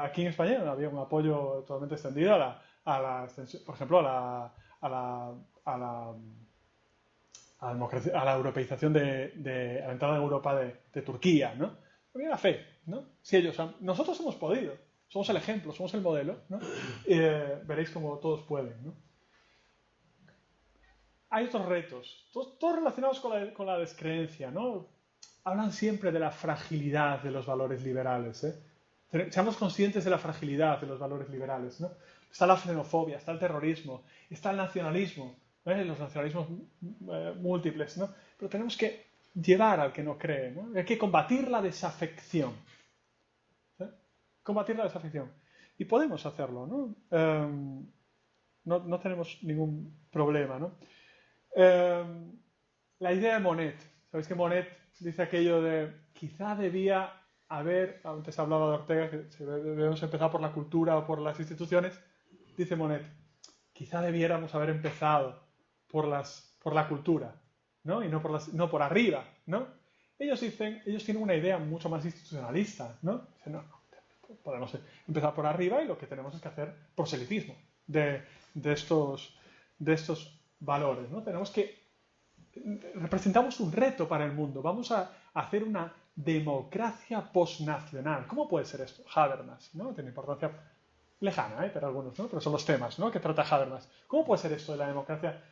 aquí en España había un apoyo totalmente extendido a la extensión, por ejemplo, a la europeización a la entrada en Europa de Turquía, ¿no? Había la fe, ¿no? Si nosotros hemos podido. Somos el ejemplo, somos el modelo, ¿no? Veréis cómo todos pueden, ¿no? Hay otros retos, todos relacionados con la descreencia, ¿no? Hablan siempre de la fragilidad de los valores liberales, ¿eh? Seamos conscientes de la fragilidad de los valores liberales, ¿no? Está la xenofobia, está el terrorismo, está el nacionalismo, ¿eh? Los nacionalismos múltiples, ¿no? Pero tenemos que llevar al que no cree, ¿no? Hay que combatir la desafección. Combatir la desafección. Y podemos hacerlo, ¿no? No tenemos ningún problema, ¿no? La idea de Monet. ¿Sabéis que Monet dice aquello de quizá debía haber, antes hablaba de Ortega, que debemos empezar por la cultura o por las instituciones? Dice Monet, quizá debiéramos haber empezado por la cultura, ¿no? Y no por arriba, ¿no? Ellos tienen una idea mucho más institucionalista, ¿no? Dicen, no, podemos empezar por arriba y lo que tenemos es que hacer proselitismo de estos valores, ¿no? Tenemos que representamos un reto para el mundo. Vamos a hacer una democracia postnacional. ¿Cómo puede ser esto? Habermas, ¿no? Tiene importancia lejana, para algunos, ¿no? Pero son los temas, ¿no?, que trata Habermas. ¿Cómo puede ser esto de la democracia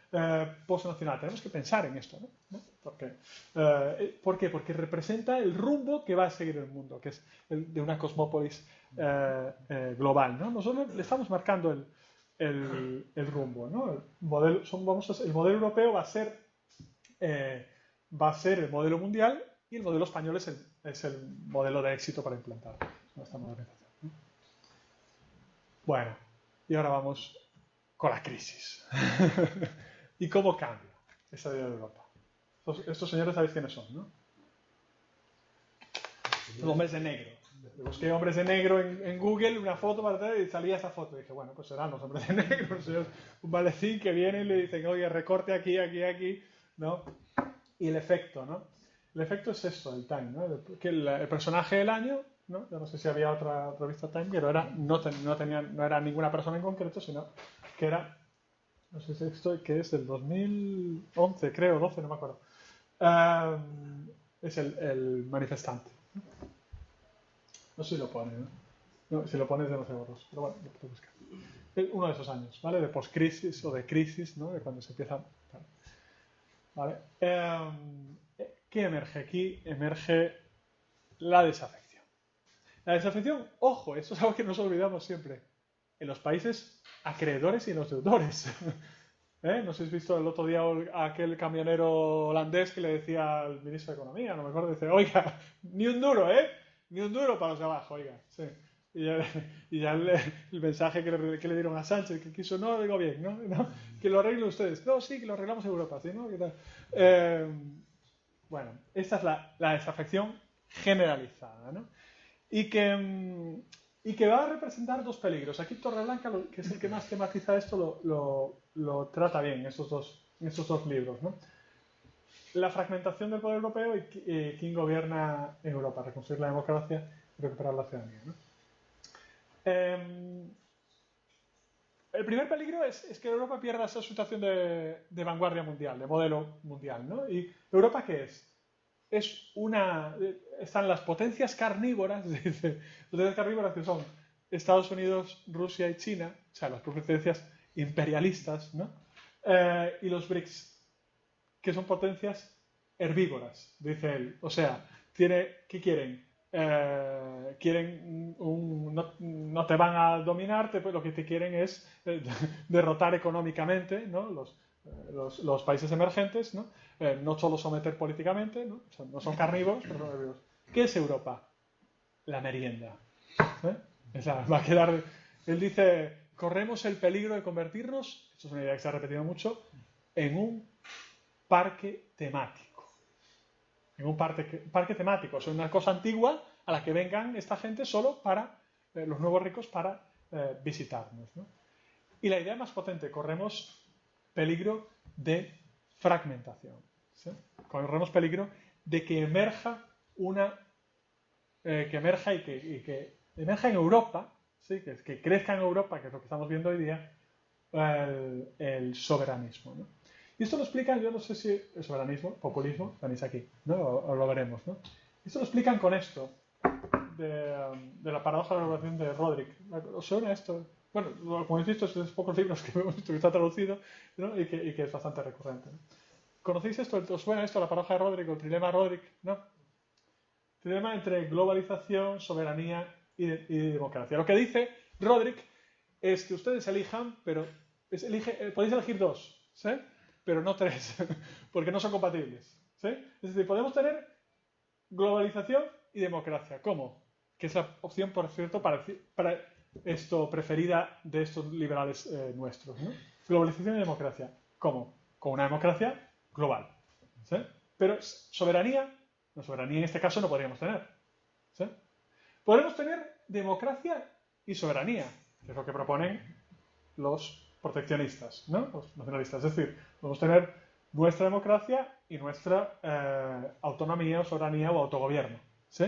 postnacional? Tenemos que pensar en esto, ¿no? ¿Por qué? Porque representa el rumbo que va a seguir el mundo, que es el de una cosmópolis global, ¿no? Nosotros le estamos marcando el rumbo, ¿no? El modelo europeo va a ser el modelo mundial y el modelo español es el modelo de éxito para implantar esta modernización, ¿no? Bueno, y ahora vamos con la crisis. ¿Y cómo cambia esa idea de Europa? Estos señores sabéis quiénes son, ¿no? Los hombres de negro. Busqué hombres de negro en Google, una foto para atrás y salía esa foto. Y dije, bueno, pues serán los hombres de negro, un valecín que viene y le dicen, oye, recorte aquí, aquí, aquí, ¿no? Y el efecto, ¿no? El efecto es esto, el Time, ¿no? Que el personaje del año, ¿no? Yo no sé si había otra revista Time, pero no era ninguna persona en concreto, sino que era, no sé si esto que es del 2011, creo, 12, no me acuerdo. Es el manifestante. No sé si lo pone, ¿no? No, si lo pones de 12 euros, pero bueno, lo puedo buscar. Uno de esos años, ¿vale? De post-crisis o de crisis, ¿no? De cuando se empieza... ¿Vale? ¿Qué emerge? Aquí emerge la desafección. La desafección, ojo, esto es algo que nos olvidamos siempre, en los países acreedores y en los deudores. ¿No sé si habéis visto el otro día aquel camionero holandés que le decía al ministro de Economía, no me acuerdo, dice, oiga, ni un duro, ni un duro para los de abajo, oiga. Sí. Y ya el mensaje que le dieron a Sánchez, que quiso, no lo digo bien, ¿no? Que lo arreglen ustedes. No, sí, que lo arreglamos en Europa, ¿sí? ¿No? ¿Qué tal? Bueno, esta es la desafección generalizada, ¿no? Y que va a representar dos peligros. Aquí Torreblanca, que es el que más tematiza esto, lo trata bien en estos dos libros, ¿no? La fragmentación del poder europeo y quién gobierna en Europa, reconstruir la democracia y recuperar la ciudadanía, ¿no? El primer peligro es que Europa pierda esa situación de vanguardia mundial, de modelo mundial, ¿no? ¿Y Europa qué es? Están las potencias carnívoras, potencias carnívoras que son Estados Unidos, Rusia y China, o sea, las potencias imperialistas, ¿no? Y los BRICS, que son potencias herbívoras, dice él. O sea, ¿qué quieren? No te van a dominar, lo que te quieren es derrotar económicamente, ¿no? Los países emergentes, ¿no? No solo someter políticamente, ¿no? O sea, no son carnívoros, pero son herbívoros. ¿Qué es Europa? La merienda. Va a quedar. Él dice, corremos el peligro de convertirnos, esto es una idea que se ha repetido mucho, en un parque temático. En un parque temático, o sea, una cosa antigua a la que vengan esta gente solo para, los nuevos ricos, para visitarnos, ¿no? Y la idea más potente, corremos peligro de fragmentación, ¿sí? Corremos peligro de que emerja y que emerja en Europa, ¿sí? Que crezca en Europa, que es lo que estamos viendo hoy día, el soberanismo, ¿no? Y esto lo explican, yo no sé si el soberanismo, populismo, tenéis aquí, ¿no? O lo veremos, ¿no? Esto lo explican con esto, de la paradoja de la evaluación de Roderick. ¿Os suena esto? Bueno, como habéis visto, es pocos libros que hemos visto que está traducido, ¿no? y que es bastante recurrente, ¿no? ¿Conocéis esto? ¿Os suena esto, la paradoja de Roderick o el trilema Roderick? ¿No? Trilema entre globalización, soberanía y democracia. Lo que dice Roderick es que ustedes elijan, pero podéis elegir dos, ¿sí? Pero no tres, porque no son compatibles, ¿sí? Es decir, podemos tener globalización y democracia. ¿Cómo? Que es la opción, por cierto, para esto preferida de estos liberales nuestros, ¿no? Globalización y democracia. ¿Cómo? Con una democracia global, ¿sí? Pero soberanía en este caso no podríamos tener, ¿sí? Podemos tener democracia y soberanía, que es lo que proponen los proteccionistas, ¿no? Los nacionalistas. Es decir, podemos tener nuestra democracia y nuestra autonomía o soberanía o autogobierno, ¿sí?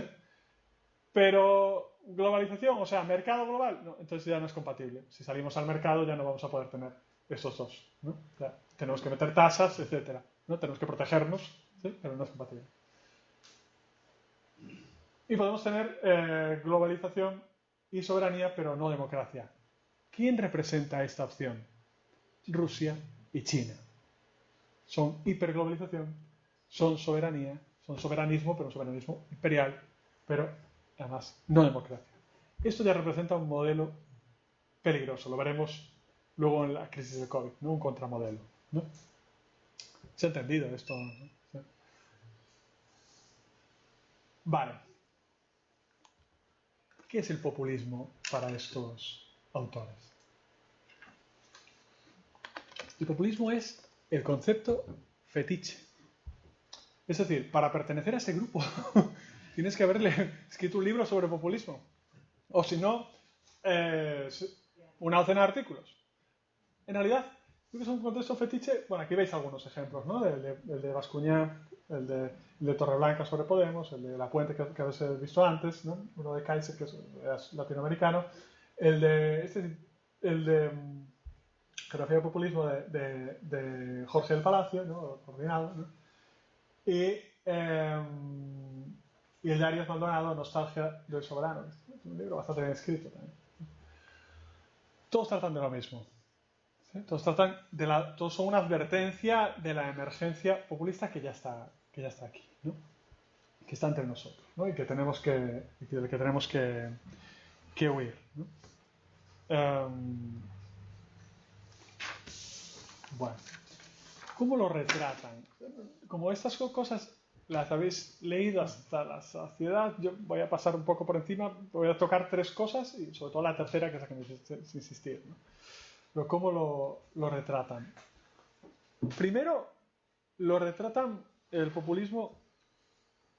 Pero globalización, o sea, mercado global, no, entonces ya no es compatible. Si salimos al mercado ya no vamos a poder tener esos dos, ¿no? Ya, tenemos que meter tasas, etcétera, ¿no? Tenemos que protegernos, ¿sí? Pero no es compatible. Y podemos tener globalización y soberanía, pero no democracia. ¿Quién representa esta opción? Rusia y China. Son hiperglobalización, son soberanía, son soberanismo, pero un soberanismo imperial, pero además no democracia. Esto ya representa un modelo peligroso, lo veremos luego en la crisis del COVID, ¿no? Un contramodelo, ¿no? ¿Se ha entendido esto? ¿Sí? Vale. ¿Qué es el populismo para estos autores? El populismo es el concepto fetiche. Es decir, para pertenecer a ese grupo tienes que haberle escrito un libro sobre populismo. O si no, una docena de artículos. En realidad, creo que es un contexto fetiche. Bueno, aquí veis algunos ejemplos, ¿no? El de Bascuñán, el de Torreblanca sobre Podemos, el de La Puente que habéis visto antes, ¿no? Uno de Kaiser, que es latinoamericano, el de Geografía del Populismo de Jorge del Palacio, ¿no? Coordinado, ¿no? Y el de Arias Maldonado, Nostalgia del Soberano. Es un libro bastante bien escrito también. Todos tratan de lo mismo. ¿Sí? Todos son una advertencia de la emergencia populista que ya está aquí, ¿no? Que está entre nosotros, ¿no? Y del que tenemos que huir, ¿no? Bueno, ¿cómo lo retratan? Como estas cosas las habéis leído hasta la saciedad, yo voy a pasar un poco por encima, voy a tocar tres cosas y sobre todo la tercera, que es la que me insistir, ¿no? Pero ¿cómo lo retratan? Primero, lo retratan el populismo,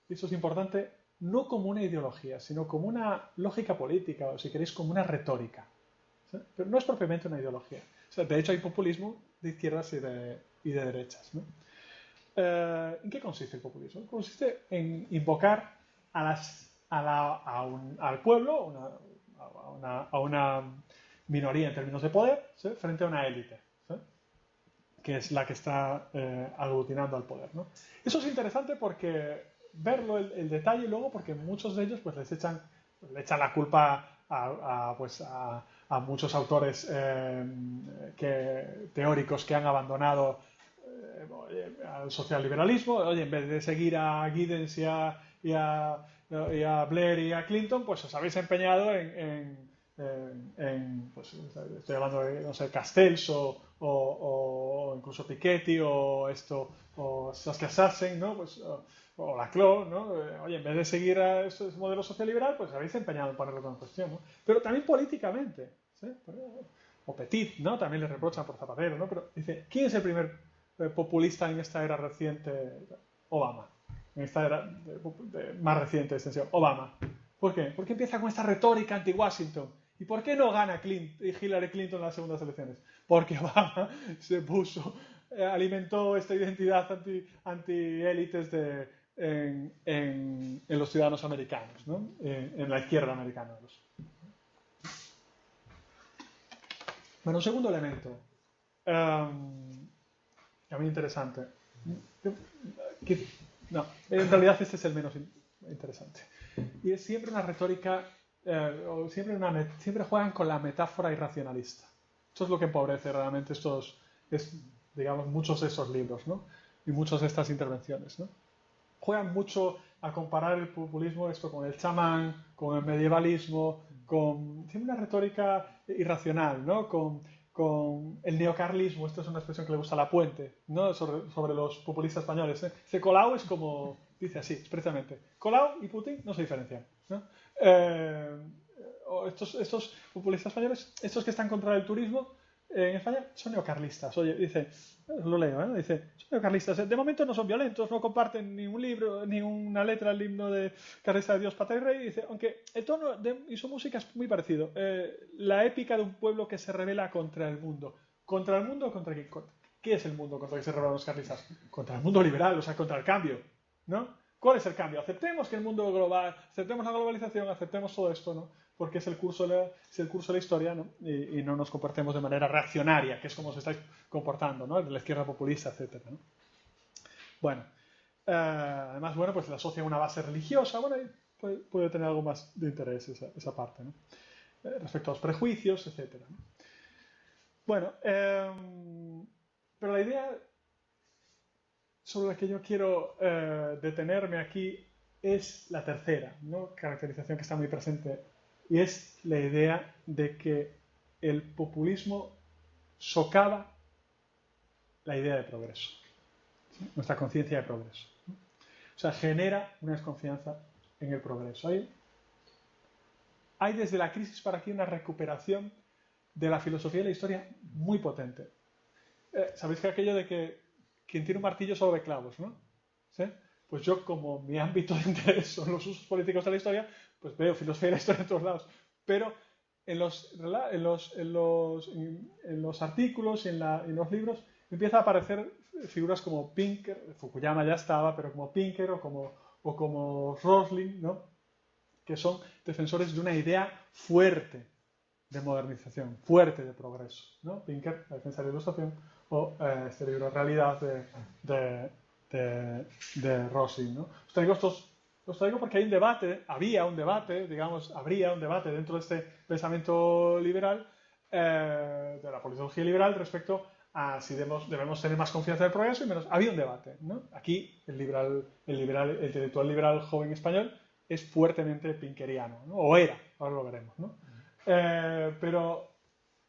y eso es importante, no como una ideología, sino como una lógica política, o si queréis, como una retórica. ¿Sí? Pero no es propiamente una ideología. O sea, de hecho, hay populismo de izquierdas y de derechas, ¿no? ¿En qué consiste el populismo? Consiste en invocar al pueblo, a una minoría en términos de poder, ¿sí? Frente a una élite, ¿sí? Que es la que está aglutinando al poder, ¿no? Eso es interesante porque verlo el detalle luego, porque muchos de ellos pues le echan la culpa a muchos autores teóricos que han abandonado al socialliberalismo. Oye, en vez de seguir a Giddens y a Blair y a Clinton, pues os habéis empeñado pues, estoy hablando de, no sé, Castells o incluso Piketty o Saskia Sassen, ¿no? Pues, o Laclau, ¿no? Oye, en vez de seguir a ese modelo socialliberal, pues habéis empeñado en ponerlo en cuestión, ¿no? Pero también políticamente, ¿sí? O Petit, ¿no? También le reprochan por Zapatero, ¿no? Pero dice, ¿quién es el primer populista en esta era reciente? Obama. En esta era más reciente extensión, Obama. ¿Por qué? Porque empieza con esta retórica anti-Washington. ¿Y por qué no gana Hillary Clinton en las segundas elecciones? Porque Obama se alimentó esta identidad anti-élites en los ciudadanos americanos, ¿no? En la izquierda americana. Bueno, un segundo elemento. A mí interesante. No, en realidad este es el menos interesante. Y es siempre una retórica, siempre juegan con la metáfora irracionalista. Esto es lo que empobrece realmente digamos, muchos de esos libros, ¿no? Y muchas de estas intervenciones, ¿no? Juegan mucho a comparar el populismo esto con el chamán, con el medievalismo, con siempre una retórica irracional, ¿no? Con el neocarlismo, esto es una expresión que le gusta a La Puente, ¿no? sobre los populistas españoles, ¿eh? Este Colau es como, dice así, expresamente, Colau y Putin no se diferencian, ¿no? Estos populistas españoles, estos que están contra el turismo en España, son neocarlistas. Oye, dice, lo leo, ¿eh? Dice, son neocarlistas, de momento no son violentos, no comparten ni un libro, ni una letra del himno de carlista de Dios, Patria y Rey. Dice, aunque el tono y su música es muy parecido. La épica de un pueblo que se rebela contra el mundo. ¿Contra el mundo o contra quién? ¿Qué es el mundo contra el que se rebelan los carlistas? Contra el mundo liberal, o sea, contra el cambio, ¿no? ¿Cuál es el cambio? Aceptemos que el mundo global, aceptemos la globalización, aceptemos todo esto, ¿no? Porque es el curso de la historia, ¿no? Y no nos comportemos de manera reaccionaria, que es como se estáis comportando, ¿no? De la izquierda populista, etcétera, ¿no? Bueno, además, bueno, pues le asocia una base religiosa, bueno, y puede tener algo más de interés esa parte, ¿no? Respecto a los prejuicios, etcétera, ¿no? Bueno, pero la idea sobre la que yo quiero detenerme aquí es la tercera, ¿no? Caracterización que está muy presente, y es la idea de que el populismo socava la idea de progreso, ¿sí? Nuestra conciencia de progreso, ¿no? O sea, genera una desconfianza en el progreso. Hay desde la crisis para aquí una recuperación de la filosofía y la historia muy potente. Sabéis que aquello de que quien tiene un martillo solo ve clavos, ¿no? ¿Sí? Pues yo, como mi ámbito de interés son los usos políticos de la historia, pues veo filosofía y la historia en todos lados. Pero en los artículos y en los libros empieza a aparecer figuras como Pinker, Fukuyama ya estaba, pero como Pinker o como Rosling, ¿no? Que son defensores de una idea fuerte de modernización, fuerte de progreso, ¿no? Pinker, La defensa de la ilustración, o este libro Realidad de Rosling, ¿no? Os traigo porque hay un debate, habría un debate dentro de este pensamiento liberal, de la politología liberal, respecto a si debemos tener más confianza en el progreso y menos. Había un debate, ¿no? Aquí el intelectual liberal joven español es fuertemente pinkeriano, ¿no? O era, ahora lo veremos, ¿no? Pero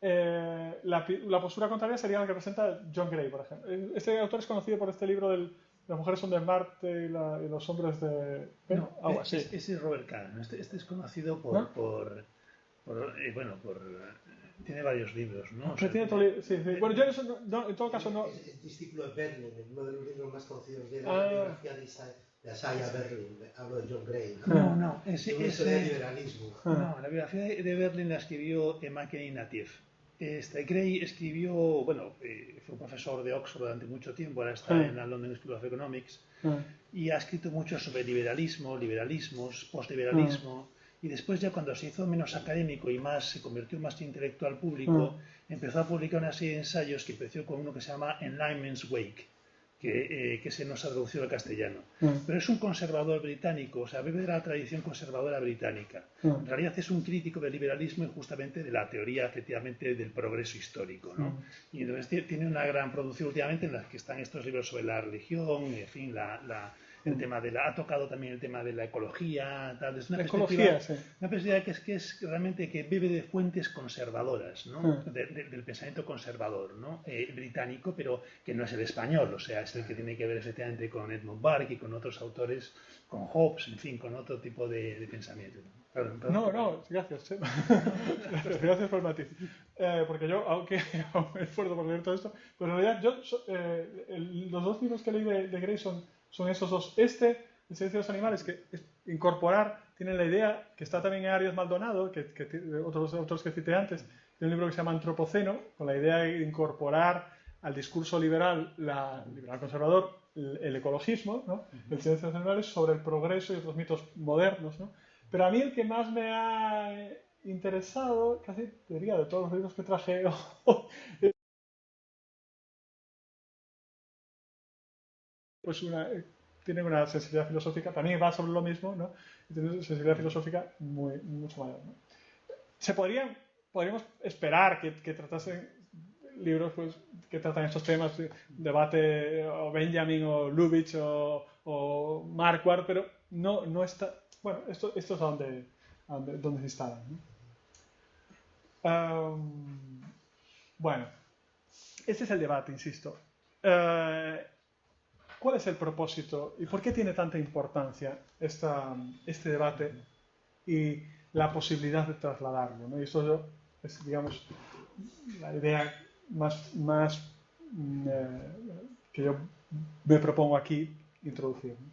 la postura contraria sería la que presenta John Gray, por ejemplo. Este autor es conocido por este libro Las mujeres son de Marte y los hombres de... No, ese es Robert Kahn. Este es conocido ¿no? Tiene varios libros, ¿no? O sea, tiene sí. Bueno, yo en todo caso no... Es discípulo de Berlin, uno de los libros más conocidos de la biografía de Isaiah Berlin. Hablo de John Gray. No. Es de liberalismo. No, la biografía de Berlin la escribió Emmanuel Natif. Gray escribió, fue profesor de Oxford durante mucho tiempo, ahora está en la London School of Economics, y ha escrito mucho sobre liberalismos, postliberalismo, y después ya cuando se hizo menos académico y se convirtió más en intelectual público, empezó a publicar una serie de ensayos que empezó con uno que se llama Enlightenment's Wake, que se nos ha traducido al castellano. Pero es un conservador británico, o sea, bebe de la tradición conservadora británica. En realidad es un crítico del liberalismo y justamente de la teoría, efectivamente, del progreso histórico, ¿no? Y entonces tiene una gran producción últimamente en la que están estos libros sobre la religión, en fin, el tema ha tocado también el tema de la ecología, tal. Es una perspectiva que es realmente que bebe de fuentes conservadoras, ¿no? Del pensamiento conservador, ¿no? Británico, pero que no es el español, o sea, es el que tiene que ver efectivamente con Edmund Burke y con otros autores, con Hobbes, en fin, con otro tipo de pensamiento. Perdón. No, gracias. Gracias por el matiz. Porque yo, aunque me esfuerzo por leer todo esto, pero en realidad los dos libros que leí de Gray son esos dos. El silencio de los animales, que es tiene la idea, que está también en Arias Maldonado, que otros autores que cité antes, de un libro que se llama Antropoceno, con la idea de incorporar al discurso liberal conservador, el ecologismo, ¿no? El silencio de los animales, sobre el progreso y otros mitos modernos, ¿no? Pero a mí el que más me ha interesado, casi diría de todos los libros que traje pues tiene una sensibilidad filosófica, también va sobre lo mismo, ¿no? Y tiene una sensibilidad filosófica mucho mayor, ¿no? Podríamos esperar que tratasen libros pues, que tratan estos temas, debate o Benjamin o Lubitsch o Marquardt, pero no está... Bueno, esto es donde se instalan, ¿no? Bueno, este es el debate, insisto. ¿Cuál es el propósito y por qué tiene tanta importancia este debate y la posibilidad de trasladarlo, ¿no? Y esto es, digamos, la idea más que yo me propongo aquí introducir, ¿no?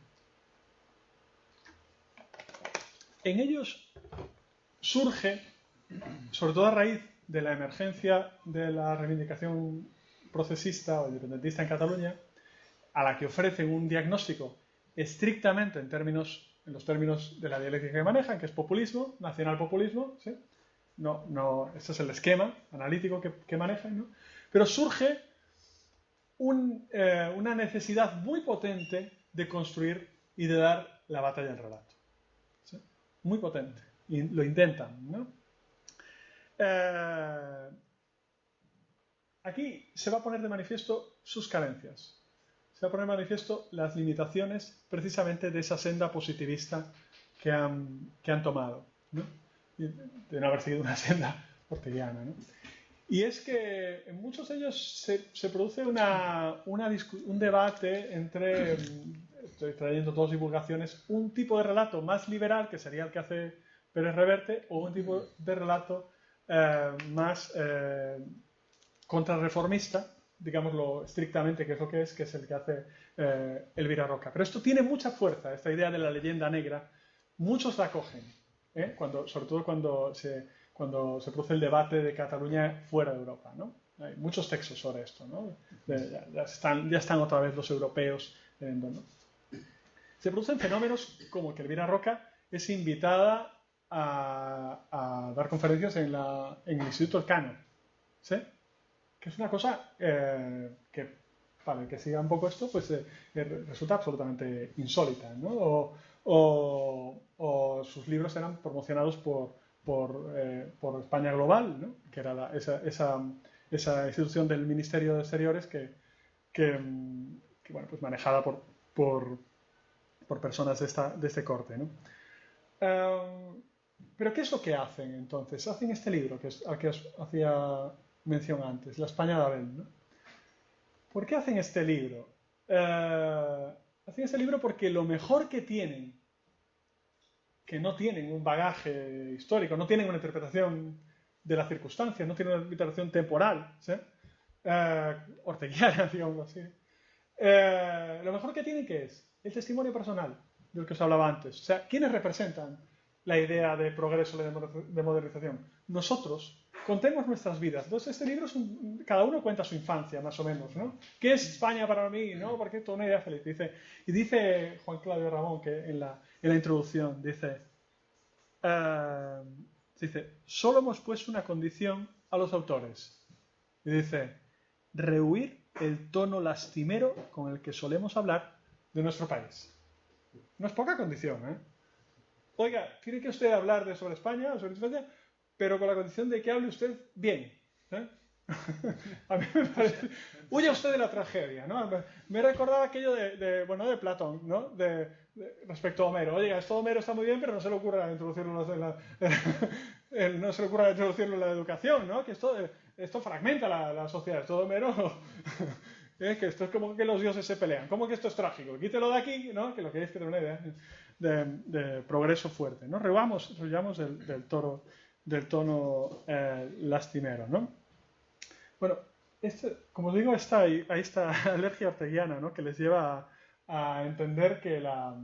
En ellos surge, sobre todo a raíz de la emergencia de la reivindicación procesista o independentista en Cataluña, a la que ofrecen un diagnóstico estrictamente en los términos de la dialéctica que manejan, que es populismo, nacionalpopulismo, ¿sí? Este es el esquema analítico que manejan, ¿no? Pero surge una necesidad muy potente de construir y de dar la batalla al relato. ¿Sí? Muy potente. Y lo intentan, ¿no? Aquí se va a poner de manifiesto sus carencias. Se va a poner de manifiesto las limitaciones precisamente de esa senda positivista que han tomado, ¿no? De no haber seguido una senda orteguiana, ¿no? Y es que en muchos de ellos se produce un debate entre, estoy trayendo dos divulgaciones, un tipo de relato más liberal, que sería el que hace Pérez Reverte, o un tipo de relato más contrarreformista, digámoslo estrictamente, que es el que hace Elvira Roca. Pero esto tiene mucha fuerza, esta idea de la leyenda negra. Muchos la cogen, sobre todo cuando se produce el debate de Cataluña fuera de Europa, ¿no? Hay muchos textos sobre esto, ¿no? Ya están otra vez los europeos. ¿No? Se producen fenómenos como que Elvira Roca es invitada a dar conferencias en el Instituto Elcano, ¿sí? Que es una cosa que, para el que siga un poco esto, pues resulta absolutamente insólita, ¿no? O sus libros eran promocionados por España Global, ¿no? Que era esa institución del Ministerio de Exteriores que bueno, pues manejada por personas de este corte, ¿no? Pero ¿qué es lo que hacen entonces? Hacen este libro al que os hacía mención antes, La España de Abel, ¿no? ¿Por qué hacen este libro? Hacen este libro porque lo mejor que tienen, que no tienen un bagaje histórico, no tienen una interpretación de las circunstancias, no tienen una interpretación temporal, ¿sí? Orteguiana, digamos así. Lo mejor que tienen, ¿qué es? El testimonio personal, del que os hablaba antes. O sea, ¿quiénes representan la idea de progreso, de modernización? Nosotros. Contemos nuestras vidas. Entonces, este libro cada uno cuenta su infancia, más o menos, ¿no? ¿Qué es España para mí? ¿No? Porque es toda una idea feliz. Dice Juan Claudio Ramón, que en la introducción, dice, solo hemos puesto una condición a los autores. Y dice, rehuir el tono lastimero con el que solemos hablar de nuestro país. No es poca condición, ¿eh? Oiga, tiene que usted hablar sobre España, pero con la condición de que hable usted bien, ¿eh? A mí me parece... Huya usted de la tragedia, ¿no? Me recordaba aquello de Platón, ¿no? Respecto a Homero. Oiga, esto de Homero está muy bien, pero no se le ocurra introducirlo en la educación, ¿no? Que esto fragmenta la sociedad. Esto de Homero... que esto es como que los dioses se pelean. ¿Cómo que esto es trágico? Quítelo de aquí, ¿no? Que lo que es que tener una idea de progreso fuerte, ¿no? Rehuyamos del tono lastimero, ¿no? Bueno, como os digo, hay esta alergia orteguiana, ¿no? Que les lleva a entender que la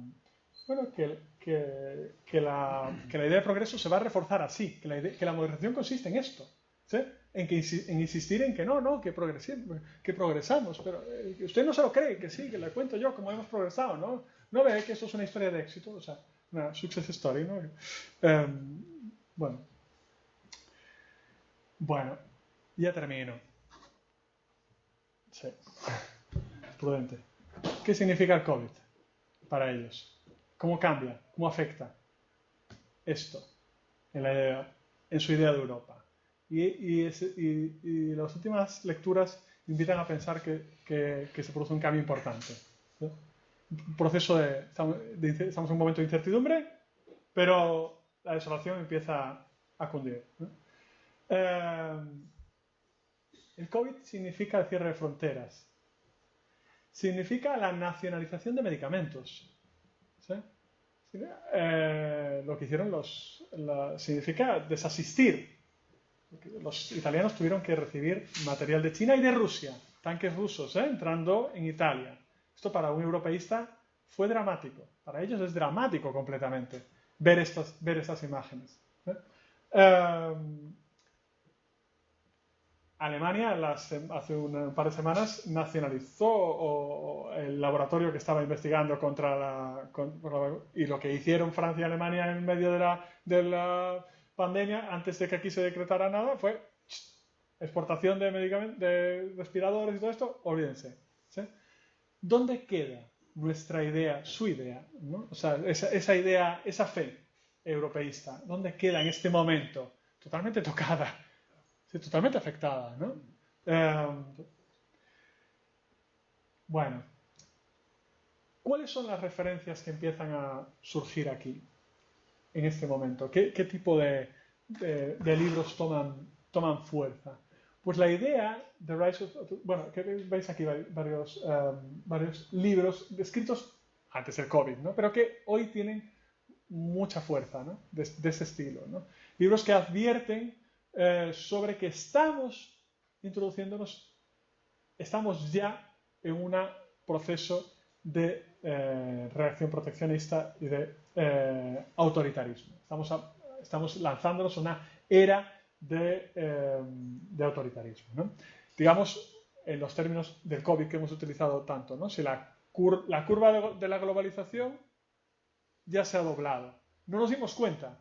idea de progreso se va a reforzar así, que la modernización consiste en esto, ¿sí? En insistir en que que progresamos, pero usted no se lo cree, que sí, que le cuento yo cómo hemos progresado, ¿no? No ve que esto es una historia de éxito, o sea, una success story, ¿no? Bueno, ya termino. Sí, prudente. ¿Qué significa el COVID para ellos? ¿Cómo cambia? ¿Cómo afecta esto en su idea de Europa? Y las últimas lecturas invitan a pensar que se produce un cambio importante, ¿sí? Un proceso estamos en un momento de incertidumbre, pero la desolación empieza a cundir, ¿no? El COVID significa el cierre de fronteras, significa la nacionalización de medicamentos, ¿sí? Lo que hicieron significa desasistir. Los italianos tuvieron que recibir material de China y de Rusia, tanques rusos, entrando en Italia. Esto para un europeísta fue dramático. Para ellos es dramático completamente ver estas imágenes. Alemania hace un par de semanas nacionalizó el laboratorio que estaba investigando y lo que hicieron Francia y Alemania en medio de la pandemia, antes de que aquí se decretara nada, fue exportación de medicamentos, de respiradores y todo esto, olvídense. ¿Sí? ¿Dónde queda nuestra idea, su idea, ¿no? O sea, esa idea, esa fe europeísta, ¿dónde queda en este momento? Totalmente tocada, sí, totalmente afectada, ¿no? Bueno, ¿cuáles son las referencias que empiezan a surgir aquí, en este momento? ¿Qué tipo de libros toman fuerza? Pues la idea de Rise of... Bueno, que veis aquí varios libros escritos antes del COVID, ¿no? Pero que hoy tienen mucha fuerza, ¿no? De ese estilo, ¿no? Libros que advierten sobre que estamos introduciéndonos, estamos ya en un proceso de reacción proteccionista y de autoritarismo. Estamos lanzándonos a una era de autoritarismo, ¿no? Digamos, en los términos del COVID que hemos utilizado tanto, ¿no? Si la curva de la globalización ya se ha doblado. No nos dimos cuenta,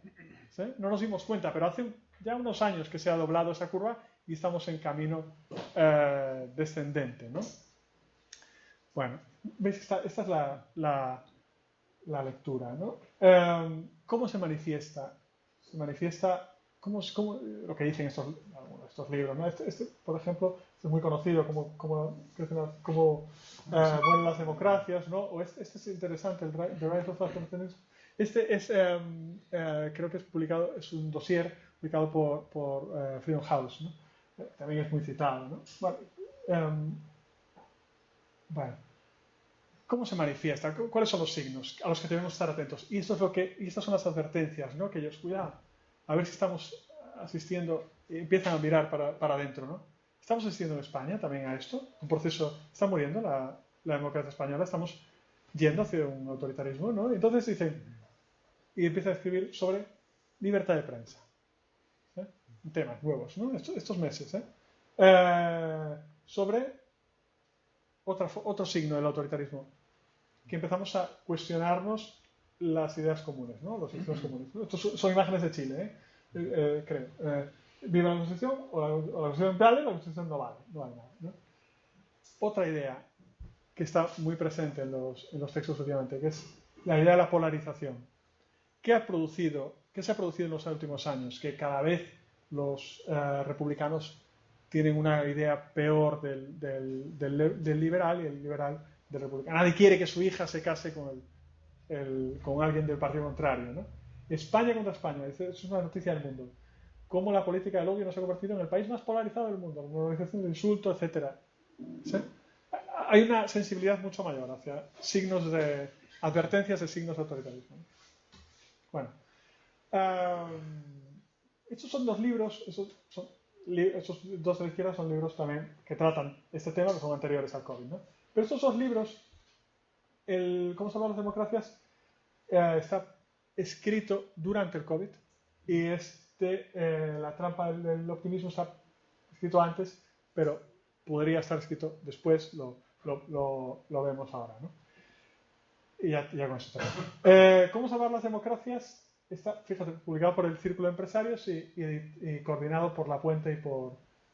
¿sí? No nos dimos cuenta, pero hace ya unos años que se ha doblado esa curva y estamos en camino descendente, ¿no? Bueno, veis, esta es la lectura, ¿no? ¿Cómo se manifiesta? Se manifiesta ¿cómo lo que dicen estos libros, ¿no? Por ejemplo, es muy conocido como vuelan las democracias, ¿no? O este es interesante, The Rise of Authoritarianism. Este es, creo que es un dossier publicado por Freedom House, ¿no? También es muy citado, ¿no? Bueno, ¿cómo se manifiesta? ¿Cuáles son los signos a los que debemos estar atentos? Y estas son las advertencias, ¿no? Que ellos, cuidado, a ver si estamos asistiendo, empiezan a mirar para adentro, ¿no? Estamos asistiendo en España también a esto, un proceso, está muriendo la democracia española, estamos yendo hacia un autoritarismo, ¿no? Y entonces dicen, y empieza a escribir sobre libertad de prensa, ¿eh? Temas nuevos, ¿no? Estos meses, sobre otro signo del autoritarismo, que empezamos a cuestionarnos las ideas comunes, ¿no? Los signos comunes, ¿no? Estos son imágenes de Chile, creo. ¿Viva la Constitución o la Constitución vale? La Constitución no vale, no hay nada, ¿no? Otra idea que está muy presente en los textos últimamente, que es la idea de la polarización. ¿Qué se ha producido en los últimos años? Que cada vez los republicanos tienen una idea peor del liberal y el liberal del republicano. Nadie quiere que su hija se case con alguien del partido contrario, ¿no? España contra España, es una noticia del mundo. Cómo la política del odio nos ha convertido en el país más polarizado del mundo, la normalización del insulto, etc. ¿Sí? Hay una sensibilidad mucho mayor hacia advertencias de signos de autoritarismo. Bueno, estos son dos libros, estos dos de la izquierda son libros también que tratan este tema, que son anteriores al COVID, ¿no? Pero estos dos libros, ¿Cómo salvar las democracias? Está escrito durante el COVID y La trampa del optimismo está escrito antes, pero podría estar escrito después, lo vemos ahora, ¿no? Y ya con eso está. ¿Cómo salvar las democracias? Está, fíjate, publicado por el Círculo de Empresarios y coordinado por La Puente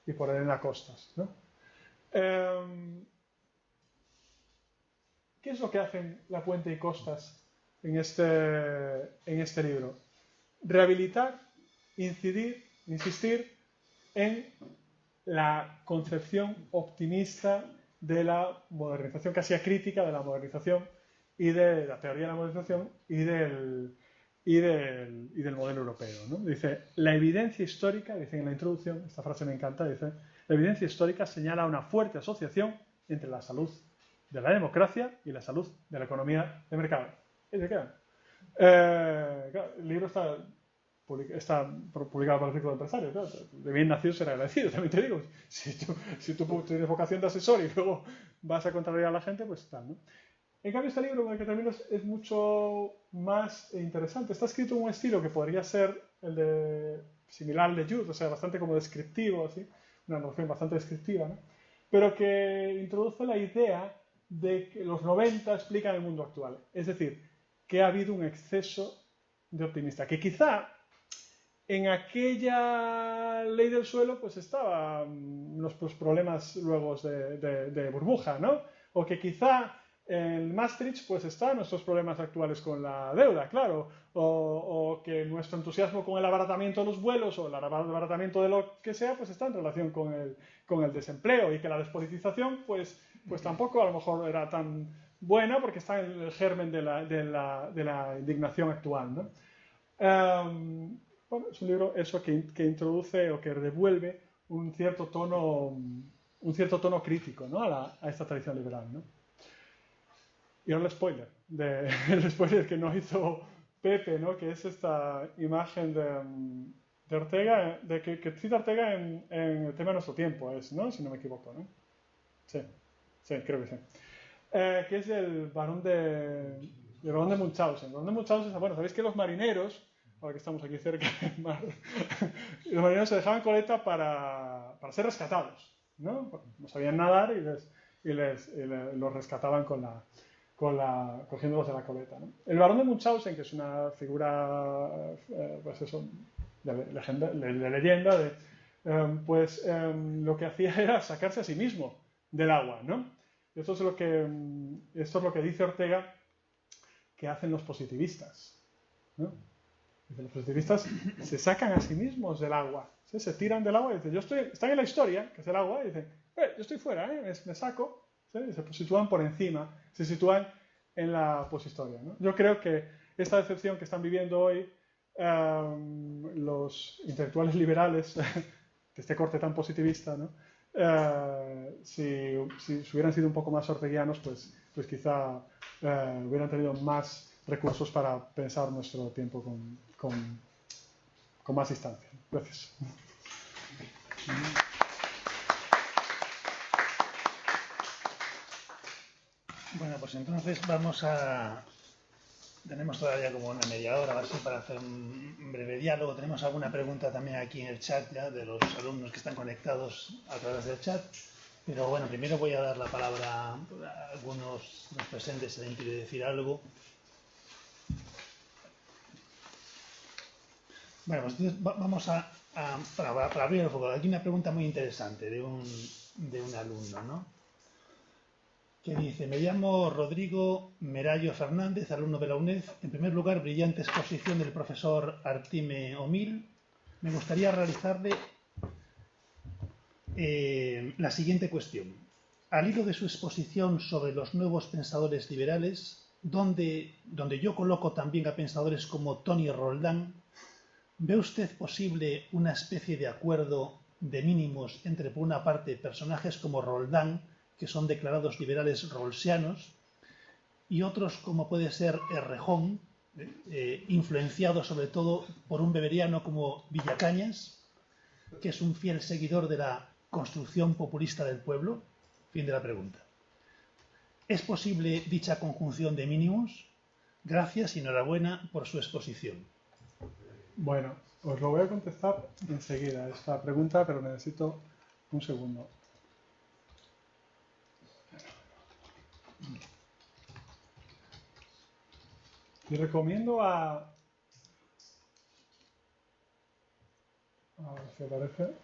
y por Elena Costas, ¿no? ¿Qué es lo que hacen La Puente y Costas en este libro? Rehabilitar, insistir en la concepción optimista de la modernización, casi acrítica de la modernización y de la teoría de la modernización y del modelo europeo, ¿no? Dice, la evidencia histórica, dice en la introducción, esta frase me encanta, dice, la evidencia histórica señala una fuerte asociación entre la salud de la democracia y la salud de la economía de mercado. ¿Y se quedan? Claro, el libro está publicado por el Círculo de Empresarios, claro, de bien nacido será agradecido, también te digo, si tú tienes vocación de asesor y luego vas a contrariar a la gente, pues tal, ¿no? En cambio, este libro con el que termino es mucho más interesante. Está escrito en un estilo que podría ser similar al de Jude, o sea, bastante como descriptivo, así, una narración bastante descriptiva, ¿no? Pero que introduce la idea de que los 90 explican el mundo actual. Es decir, que ha habido un exceso de optimista, que quizá en aquella ley del suelo pues estaban los problemas luego de burbuja, ¿no? O que quizá en Maastricht pues están nuestros problemas actuales con la deuda, claro, o que nuestro entusiasmo con el abaratamiento de los vuelos o el abaratamiento de lo que sea pues está en relación con el desempleo, y que la despolitización pues tampoco a lo mejor era tan buena porque está en el germen de la indignación actual, ¿no? Bueno, es un libro eso que introduce o que devuelve un cierto tono crítico, ¿no? a esta tradición liberal, ¿no? Y ahora el spoiler que nos hizo Pepe, ¿no? Que es esta imagen de Ortega, que cita Ortega en el tema de nuestro tiempo, ¿no? Si no me equivoco, ¿no? Sí, creo que sí. Que es el barón de Munchausen. El barón de Munchausen, bueno, sabéis que los marineros, ahora que estamos aquí cerca del mar, los marineros se dejaban coleta para ser rescatados, ¿no? No sabían nadar y los rescataban cogiéndolos de la coleta, ¿no? El barón de Munchausen, que es una figura, pues eso, de leyenda, lo que hacía era sacarse a sí mismo del agua, ¿no? Esto es lo que dice Ortega que hacen los positivistas, ¿no? Los positivistas se sacan a sí mismos del agua, ¿sí? Se tiran del agua y dicen, están en la historia, que es el agua, y dicen, yo estoy fuera, me saco, ¿sí? Y se sitúan por encima, se sitúan en la poshistoria, ¿no? Yo creo que esta decepción que están viviendo hoy los intelectuales liberales de este corte tan positivista, ¿no? Si hubieran sido un poco más orteguianos, pues quizá hubieran tenido más recursos para pensar nuestro tiempo con más distancia. Gracias. Bueno, pues entonces tenemos todavía como una media hora así para hacer un breve diálogo. Tenemos alguna pregunta también aquí en el chat ya de los alumnos que están conectados a través del chat. Pero bueno, primero voy a dar la palabra a algunos de los presentes si alguien quiere decir algo. Bueno, pues entonces vamos para abrir el foco. Aquí una pregunta muy interesante de un alumno, ¿no? Que dice, me llamo Rodrigo Merallo Fernández, alumno de la UNED. En primer lugar, brillante exposición del profesor Artime Omil. Me gustaría realizarle la siguiente cuestión. Al hilo de su exposición sobre los nuevos pensadores liberales, donde yo coloco también a pensadores como Tony Roldán, ¿ve usted posible una especie de acuerdo de mínimos entre, por una parte, personajes como Roldán, que son declarados liberales rolsianos, y otros como puede ser Errejón, influenciado sobre todo por un beberiano como Villacañas, que es un fiel seguidor de la construcción populista del pueblo? Fin de la pregunta. ¿Es posible dicha conjunción de mínimos? Gracias y enhorabuena por su exposición. Bueno, os lo voy a contestar enseguida esta pregunta, pero necesito un segundo. Y recomiendo a ver si aparece.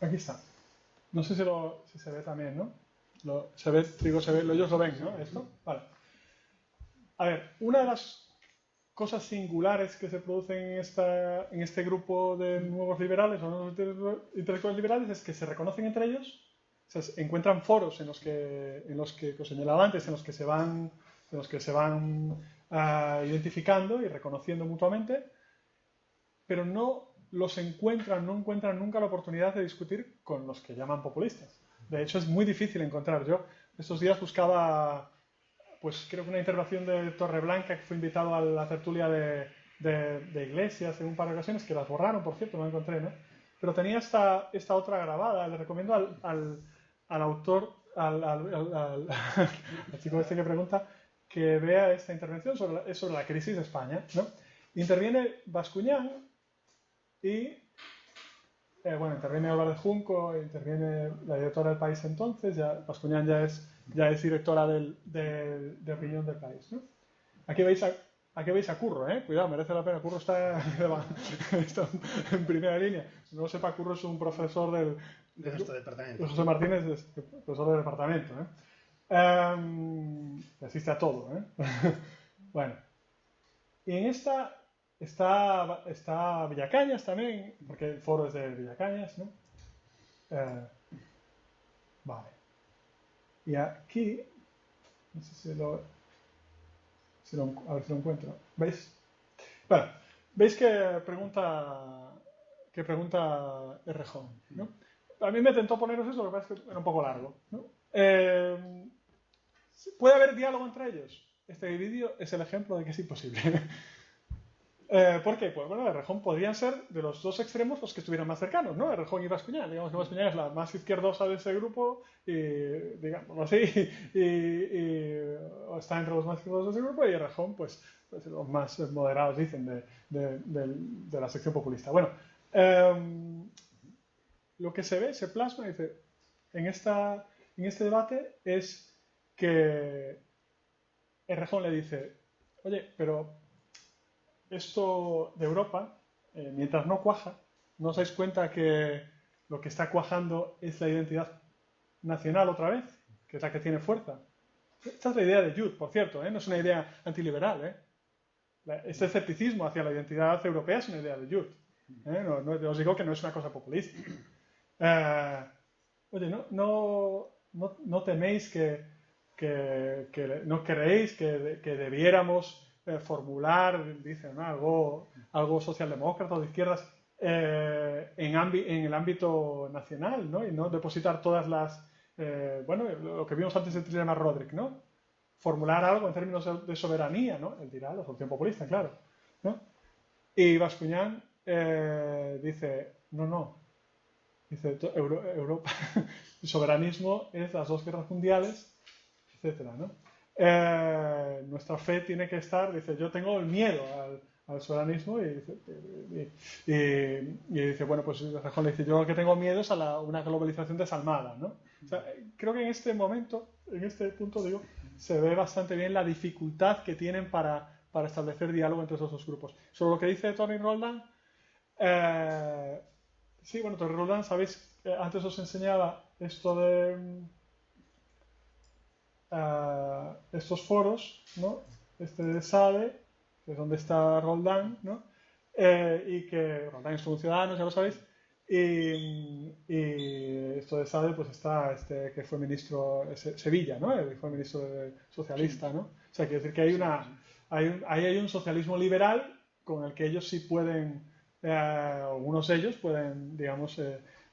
Aquí está. No sé si se ve también, ¿no? Ellos lo ven, ¿no? ¿Esto? Vale. A ver, una de las cosas singulares que se producen en este grupo de nuevos liberales o nuevos intelectuales liberales es que se reconocen entre ellos, o sea, encuentran foros en los que os señalaba antes, en los que se van identificando y reconociendo mutuamente, pero no encuentran nunca la oportunidad de discutir con los que llaman populistas. De hecho, es muy difícil encontrar. Yo estos días buscaba, pues creo que una intervención de Torreblanca, que fue invitado a la tertulia de Iglesias en un par de ocasiones, que las borraron, por cierto, no la encontré, ¿no? Pero tenía esta otra grabada. Le recomiendo al autor, al chico este que pregunta, que vea esta intervención sobre la crisis de España, ¿no? Interviene Bascuñán y, bueno, interviene Álvarez Junco, interviene la directora del País entonces, Bascuñán ya es directora de opinión del País, ¿no? Aquí veis a Curro, cuidado, merece la pena. Curro está en primera línea. Si no lo sepa, Curro es un profesor de nuestro departamento. José Martínez es profesor del departamento. Asiste a todo. Bueno, y en esta está Villacañas también, porque el foro es de Villacañas, ¿no? Vale. Y aquí, no sé si a ver si lo encuentro. ¿Veis? Bueno, veis que pregunta Errejón, ¿no? A mí me tentó poneros eso, lo que pasa es que era un poco largo, ¿no? ¿Puede haber diálogo entre ellos? Este vídeo es el ejemplo de que es imposible. ¿Por qué? Pues bueno, Errejón podrían ser de los dos extremos los que estuvieran más cercanos, ¿no? Errejón y Bascuñán. Digamos que Bascuñán es la más izquierdosa de ese grupo, y, digamos así, o está entre los más izquierdosos de ese grupo, y Errejón, pues los más moderados, dicen, de la sección populista. Bueno, lo que se ve, se plasma, dice, en este debate es que Errejón le dice, oye, pero esto de Europa, mientras no cuaja, ¿no os dais cuenta que lo que está cuajando es la identidad nacional otra vez? Que es la que tiene fuerza. Esta es la idea de Jude, por cierto, no es una idea antiliberal. Este escepticismo hacia la identidad europea es una idea de Jude. No, os digo que no es una cosa populista. Oye, no teméis que no creéis que debiéramos formular, dicen, ¿no? algo socialdemócrata o de izquierdas en el ámbito nacional, ¿no? Y no depositar todas las... bueno, lo que vimos antes de Trilema Roderick, ¿no? Formular algo en términos de soberanía, ¿no? Él dirá la solución populista, claro, ¿no? Y Bascuñán dice, no. Dice, Europa, el soberanismo es las dos guerras mundiales, etcétera, ¿no? Nuestra fe tiene que estar, dice, yo tengo el miedo al soberanismo, y dice, bueno, pues Errejón le dice, yo lo que tengo miedo es a una globalización desalmada, ¿no? O sea, creo que en este momento, en este punto, digo, se ve bastante bien la dificultad que tienen para establecer diálogo entre esos dos grupos. Sobre lo que dice Tony Roldán, sí, bueno, Tony Roldán, sabéis, antes os enseñaba esto de estos foros, ¿no? Este de SADE, que es donde está Roldán, ¿no? Y que Roldán es un ciudadano, ya lo sabéis, y esto de SADE, pues está que fue ministro Sevilla, ¿no? Fue ministro socialista, ¿no? O sea, quiere decir que hay un socialismo liberal con el que ellos sí pueden, algunos de ellos pueden, digamos,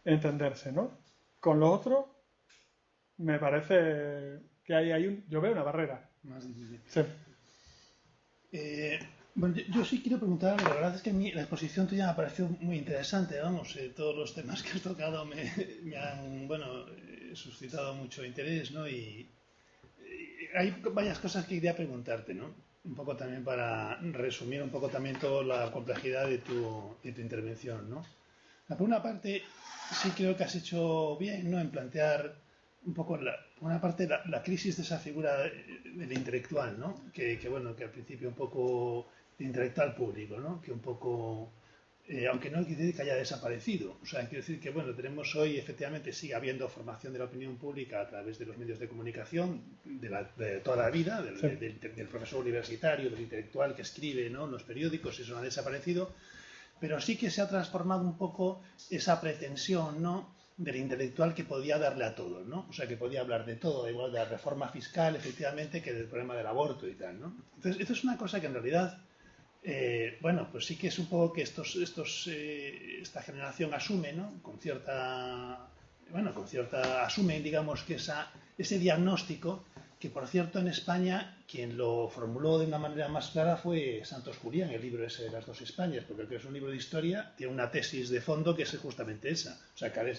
entenderse, ¿no? Con lo otro, me parece que yo veo una barrera. Más difícil. Sí. Bueno, yo sí quiero preguntar, la verdad es que a mí la exposición tuya me ha parecido muy interesante, vamos, todos los temas que has tocado me han, bueno, suscitado mucho interés, ¿no? Y hay varias cosas que quería preguntarte, ¿no? Un poco también para resumir un poco también toda la complejidad de tu intervención, ¿no? Por una parte, sí creo que has hecho bien, ¿no? En plantear un poco, por una parte, la crisis de esa figura del intelectual, ¿no? Que bueno, que al principio un poco de intelectual público, ¿no? Que un poco, aunque no quiere decir que haya desaparecido, o sea, quiero decir que, bueno, tenemos hoy, efectivamente, sigue habiendo formación de la opinión pública a través de los medios de comunicación de toda la vida, del profesor universitario, del intelectual que escribe, ¿no? En los periódicos, eso no ha desaparecido, pero sí que se ha transformado un poco esa pretensión, ¿no? Del intelectual que podía darle a todo, ¿no? O sea, que podía hablar de todo, igual de la reforma fiscal, efectivamente, que del problema del aborto y tal, ¿no? Entonces, esto es una cosa que en realidad, bueno, pues sí que es un poco que esta generación asume, ¿no? Con cierta bueno, con cierta, asumen, digamos, que ese diagnóstico, que por cierto en España quien lo formuló de una manera más clara fue Santos Julián, el libro ese de las dos Españas, porque el que es un libro de historia tiene una tesis de fondo que es justamente esa. O sea, que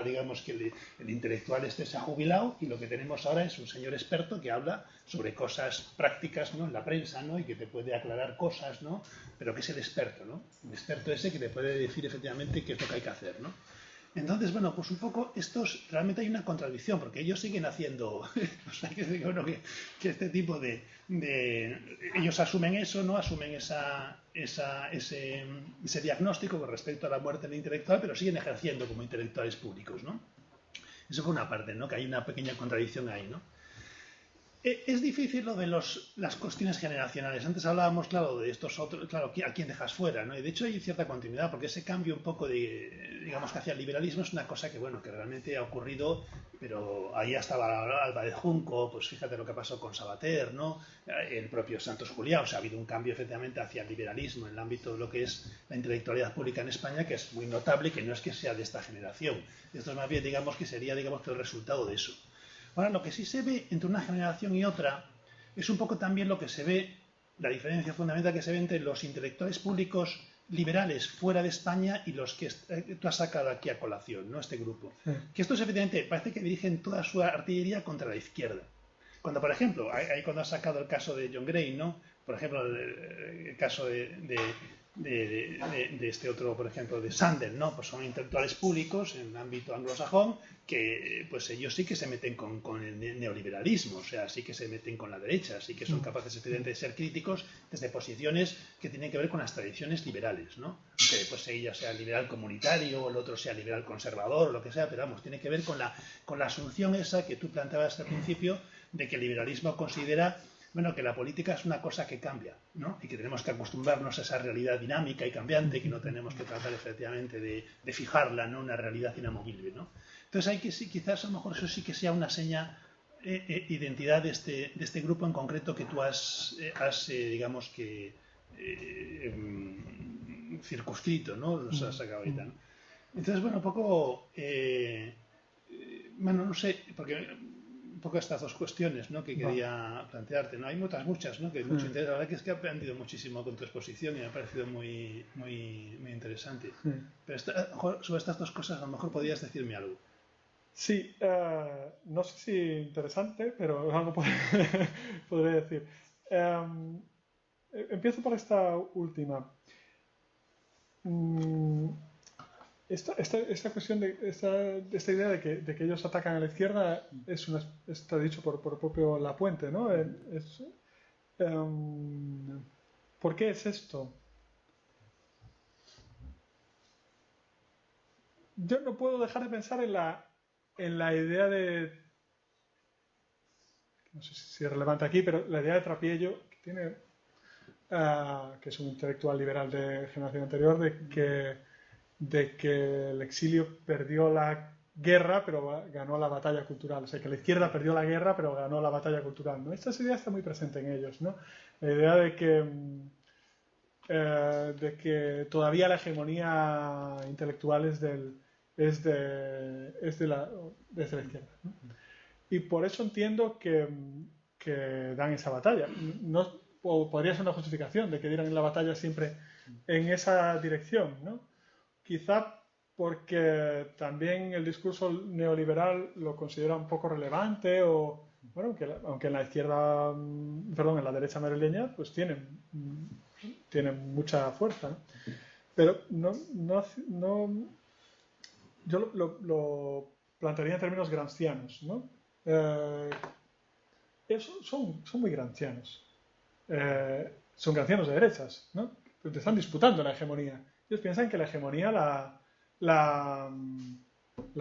digamos que el intelectual este se ha jubilado y lo que tenemos ahora es un señor experto que habla sobre cosas prácticas, ¿no?, en la prensa, ¿no?, y que te puede aclarar cosas, ¿no?, pero que es el experto, ¿no?, un experto ese que te puede decir efectivamente qué es lo que hay que hacer, ¿no? Entonces, bueno, pues un poco realmente hay una contradicción, porque ellos siguen haciendo, o sea, bueno, que este tipo ellos asumen eso, ¿no? Asumen ese diagnóstico con respecto a la muerte del intelectual, pero siguen ejerciendo como intelectuales públicos, ¿no? Eso por una parte, ¿no?, que hay una pequeña contradicción ahí, ¿no? Es difícil lo de las cuestiones generacionales. Antes hablábamos, claro, de estos otros, claro, a quién dejas fuera, ¿no? Y de hecho hay cierta continuidad, porque ese cambio un poco digamos, que hacia el liberalismo es una cosa que, bueno, que realmente ha ocurrido, pero ahí estaba Álvarez Junco, pues fíjate lo que pasó con Sabater, ¿no? El propio Santos Julián, o sea, ha habido un cambio efectivamente hacia el liberalismo en el ámbito de lo que es la intelectualidad pública en España, que es muy notable, que no es que sea de esta generación. Esto es más bien, digamos, que sería, digamos, que el resultado de eso. Ahora, lo que sí se ve entre una generación y otra es un poco también lo que se ve, la diferencia fundamental que se ve entre los intelectuales públicos liberales fuera de España y los que tú has sacado aquí a colación, ¿no?, este grupo. Sí. Que estos efectivamente parece que dirigen toda su artillería contra la izquierda. Cuando, por ejemplo, ahí cuando has sacado el caso de John Gray, ¿no?, por ejemplo, el caso de este otro, por ejemplo, de Sandel, ¿no? Pues son intelectuales públicos en el ámbito anglosajón que, pues ellos sí que se meten con el neoliberalismo, o sea, sí que se meten con la derecha, sí que son capaces, evidentemente, de ser críticos desde posiciones que tienen que ver con las tradiciones liberales, ¿no? Que pues ella sea liberal comunitario, o el otro sea liberal conservador, o lo que sea, pero vamos, tiene que ver con la asunción esa que tú planteabas al principio, de que el liberalismo considera, bueno, que la política es una cosa que cambia, ¿no?, y que tenemos que acostumbrarnos a esa realidad dinámica y cambiante, que no tenemos que tratar efectivamente de fijarla, ¿no?, una realidad inamovible, ¿no? Entonces hay que, sí, quizás a lo mejor eso sí que sea una seña, identidad de este grupo en concreto que tú has digamos que, circunscrito, ¿no?, los has sacado ahorita, ¿no? Entonces, bueno, un poco, bueno, no sé, porque un poco estas dos cuestiones, ¿no?, que quería plantearte, ¿no? Hay muchas, ¿no?, que hay mucho interés. La verdad que es que he aprendido muchísimo con tu exposición y me ha parecido muy, muy, muy interesante. Pero sobre estas dos cosas a lo mejor podrías decirme algo. Sí, no sé si interesante, pero algo podré decir. Empiezo por esta última. Esta cuestión esta idea de que ellos atacan a la izquierda está dicho por el propio Lapuente, ¿no? ¿Por qué es esto? Yo no puedo dejar de pensar en la idea de, no sé si es relevante aquí, pero la idea de Trapiello, que tiene, que es un intelectual liberal de generación anterior, de que el exilio perdió la guerra, pero ganó la batalla cultural. O sea, que la izquierda perdió la guerra, pero ganó la batalla cultural, ¿no? Esta idea está muy presente en ellos, ¿no? La idea de que todavía la hegemonía intelectual es de la izquierda, ¿no? Y por eso entiendo que dan esa batalla. No, o podría ser una justificación de que dieran la batalla siempre en esa dirección, ¿no? Quizá porque también el discurso neoliberal lo considera un poco relevante o, bueno, aunque en la izquierda, perdón, en la derecha madrileña, pues tienen mucha fuerza, ¿no? Pero yo lo plantearía en términos gramscianos, ¿no? Son muy gramscianos. Son gramscianos de derechas, ¿no? Te están disputando la hegemonía. Ellos piensan que la hegemonía la